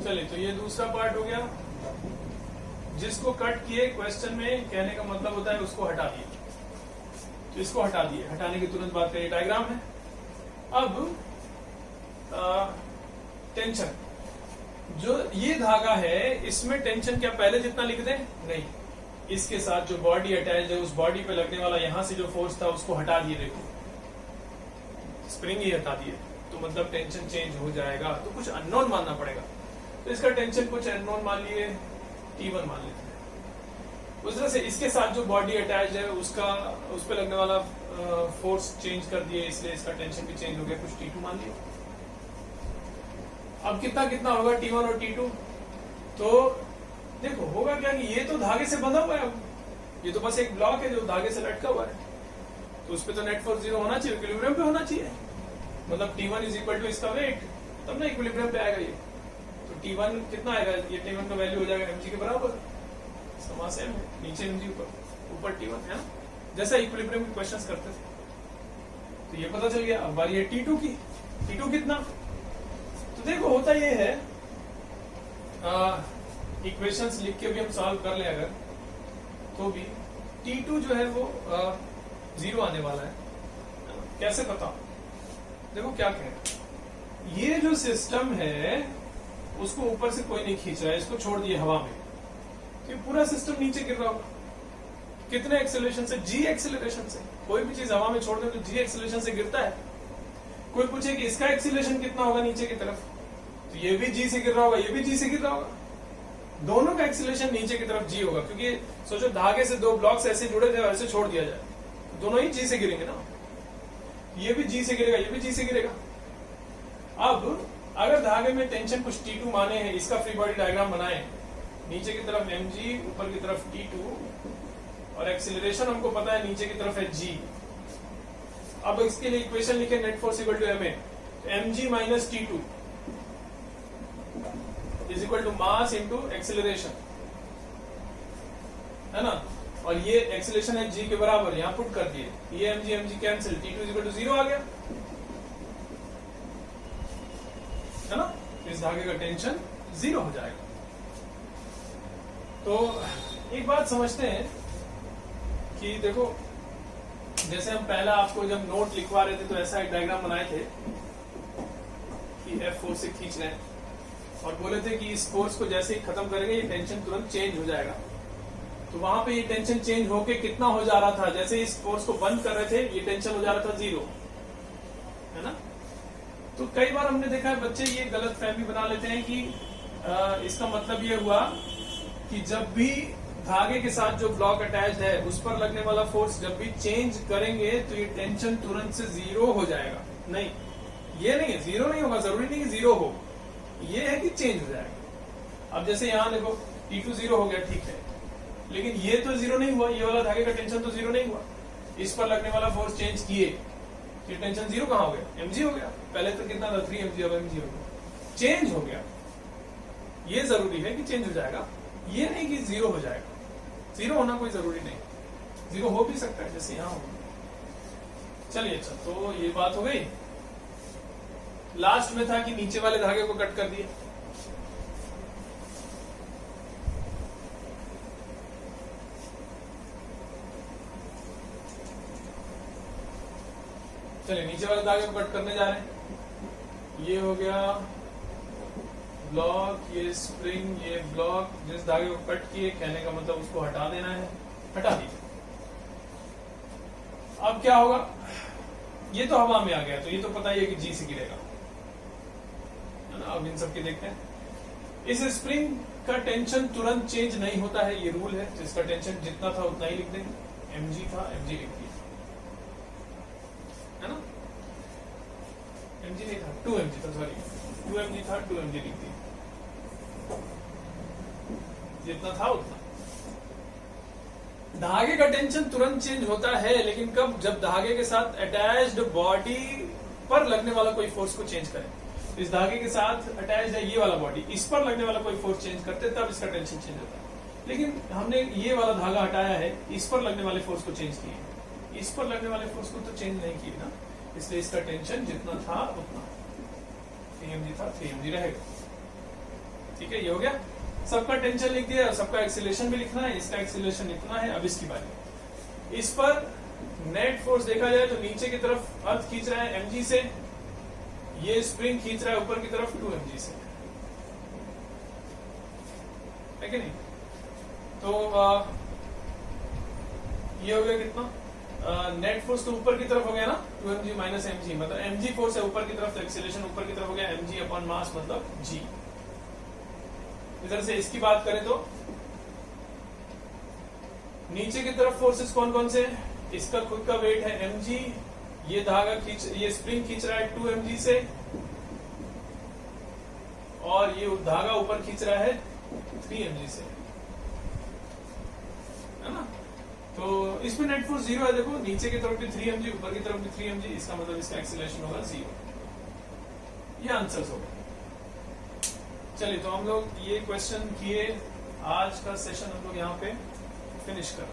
चलिए, तो ये दूसरा पार्ट हो गया। जिसको कट किए क्वेश्चन में कहने का मतलब होता है उसको हटा दिए। तो इसको हटा दिए, हटाने की तुरंत बात करिए, डायग्राम है। अब टेंशन, जो ये धागा है इसमें टेंशन क्या पहले जितना लिख दें? नहीं, इसके साथ जो बॉडी अटैच है उस बॉडी पे लगने वाला यहां से जो फोर्स था उसको हटा दिए। देखो, स्प्रिंग ही हटा दिए, तो मतलब टेंशन चेंज हो जाएगा। तो कुछ अननोन मानना पड़ेगा। तो इसका टेंशन कुछ अननोन मान लिए, T1 मान लेते हैं। उस तरह से इसके साथ जो बॉडी अटैच है उसका उस पर लगने वाला फोर्स चेंज कर दिए, इसलिए इसका टेंशन भी चेंज हो गया, कुछ T2 मान लिया। अब कितना कितना होगा T1 और T2? तो देखो होगा क्या कि ये तो धागे से बंधा हुआ है, ये तो बस एक ब्लॉक है जो धागे से लटका हुआ है, तो उस पर तो नेट फोर्स 0 होना चाहिए, इक्विलिब्रियम पे होना चाहिए। मतलब T1 इज इक्वल टू इसका वेट, तब ना इक्विलिब्रियम पे आएगा ये। तो T1 कितना आएगा? ये T1 का वैल्यू हो जाएगा mg के बराबर। समा सेम है, नीचे mg ऊपर T1, है ना, जैसा इक्विलिब्रियम के क्वेश्चंस करते थे। तो ये पता चल गया। अब बारी है T2 की। T2 कितना? तो देखो होता ये है, इक्वेशंस लिख के भी हम सॉल्व कर ले अगर, तो भी T2 जो है वो 0 आने वाला है। कैसे पता? देखो क्या कहें, ये जो सिस्टम है उसको ऊपर से कोई नहीं खींच रहा है, इसको छोड़ दिए हवा में, तो पूरा सिस्टम नीचे गिर रहा होगा। कितने एक्सेलरेशन से? g एक्सेलरेशन से। कोई भी चीज हवा में छोड़ दे तो g एक्सेलरेशन से गिरता है। कोई पूछे कि इसका एक्सेलरेशन कितना होगा नीचे की तरफ, तो ये भी जी से गिर रहा होगा, ये भी जी से गिर रहा होगा, दोनों का एक्सीलरेशन नीचे की तरफ जी होगा, क्योंकि सोचो धागे से दो ब्लॉक्स ऐसे जुड़े थे और ऐसे छोड़ दिया जाए तो दोनों ही जी से गिरेंगे ना, ये भी जी से गिरेगा, ये भी जी से गिरेगा। अब अगर धागे में टेंशन कुछ T2 माने हैं, इसका फ्री बॉडी डायग्राम बनाए, नीचे की तरफ mg, ऊपर की तरफ T2 और एक्सीलरेशन हमको पता है नीचे की तरफ है g। अब इसके लिए इक्वेशन लिखे net force equal to ma, mg minus T2 is equal to mass into acceleration, है ना, और ये एक्सीलरेशन है g के बराबर, यहां पुट कर दिए, ये mg cancel, T2 is equal to 0 आ गया, है ना, इस धागे का टेंशन 0 हो जाएगा। तो एक बात समझते हैं कि देखो, जैसे हम पहला आपको जब नोट लिखवा रहे थे तो ऐसा एक डायग्राम बनाए थे कि F फोर्स से खींच रहे हैं और बोले थे कि इस फोर्स को जैसे ही खत्म करेंगे ये टेंशन तुरंत चेंज हो जाएगा। तो वहां पे ये टेंशन चेंज होके कितना हो जा रहा था, जैसे इस फोर्स को बंद कर रहे थे ये टेंशन हो जा रहा था 0, है ना। तो कई बार हमने देखा है बच्चे ये गलत फहमी बना लेते हैं कि इसका मतलब ये हुआ कि जब भी धागे के साथ जो ब्लॉक अटैच है उस पर लगने वाला फोर्स जब भी चेंज करेंगे तो ये टेंशन तुरंत से 0 हो जाएगा। नहीं, ये नहीं है, 0 नहीं होगा, जरूरी नहीं कि 0 हो, ये है कि चेंज हो जाएगा। अब जैसे यहाँ देखो T2 0 हो गया, ठीक है, लेकिन ये तो 0 नहीं हुआ, ये वाला धागे का टेंशन तो 0 नहीं हुआ, इस पर लगने वाला फोर्स चेंज किए, ये टेंशन 0 कहाँ हो गया, mg हो गया। पहले तो कितना था 3 mg, अब mg हो गया, चेंज हो गया। ये जरूरी है कि चेंज हो जाएगा, ये नहीं कि 0 हो जाएगा। 0 होना कोई जरूरी नहीं, 0 हो भी सकता है जैसे यहाँ हो। चलिए, अच्छा, तो ये बात हो गई। लास्ट में था कि नीचे वाले धागे को कट कर दिए, चलिए नीचे वाले धागे को कट करने जा रहे हैं। ये हो गया ब्लॉक, ये स्प्रिंग, ये ब्लॉक, जिस धागे को कट किए, कहने का मतलब उसको हटा देना है, हटा दीजिए। अब क्या होगा, ये तो हवा में आ गया, तो ये तो पता ही है कि जी से गिरेगा, है ना। अब इन सब के देखते हैं। इस स्प्रिंग का टेंशन तुरंत चेंज नहीं होता है, ये रूल है, तो इसका टेंशन जितना था उतना ही लिख देंगे। mg था, mg लिख दिया, है ना, mg नहीं था, 2mg था, सॉरी 2mg था, 2mg लिख दिया, जितना था उतना। धागे का टेंशन तुरंत चेंज होता है, लेकिन कब, जब धागे के साथ अटैच्ड बॉडी पर लगने वाला कोई फोर्स को चेंज करें। इस धागे के साथ अटैच्ड है ये वाला बॉडी, इस पर लगने वाला कोई फोर्स चेंज करते तब इसका टेंशन चेंज होता है। लेकिन हमने ये वाला धागा हटाया है, इस पर लगने वाले फोर्स को चेंज किए, इस पर लगने वाले फोर्स को तो चेंज नहीं किए ना, इसलिए इसका टेंशन जितना था उतना, 3mg था 3mg रहेगा। ठीक है, ये हो गया। सबका टेंशन लिख दिया, सबका एक्सीलरेशन भी लिखना है, इसका एक्सीलरेशन इतना है। अब इसकी बारी, इस पर नेट फोर्स देखा जाए तो नीचे की तरफ अर्थ खींच रहा है mg से, ये स्प्रिंग खींच रहा है ऊपर की तरफ 2mg से, है कि नहीं। तो ये हो गया कितना, नेट फोर्स तो ऊपर की तरफ हो गया ना, 2mg माइनस mg, मतलब mg फोर्स है ऊपर की तरफ, तो एक्सीलरेशन ऊपर की तरफ हो गया, mg अपॉन मास मतलब g। इधर से इसकी बात करें तो नीचे की तरफ फोर्सेस कौन कौन से, इसका खुद का वेट है mg, ये धागा खींच, ये स्प्रिंग खींच रहा है 2mg से, और ये धागा ऊपर खींच रहा है 3mg से, है ना। तो इसमें नेट फोर्स 0 है, देखो नीचे की तरफ भी 3mg, ऊपर की तरफ भी 3mg, इसका मतलब इसका एक्सीलरेशन होगा 0। ये आंसर्स हो गए। चलिए, तो हम लोग ये क्वेश्चन किए, आज का सेशन हम लोग यहाँ पे फिनिश कर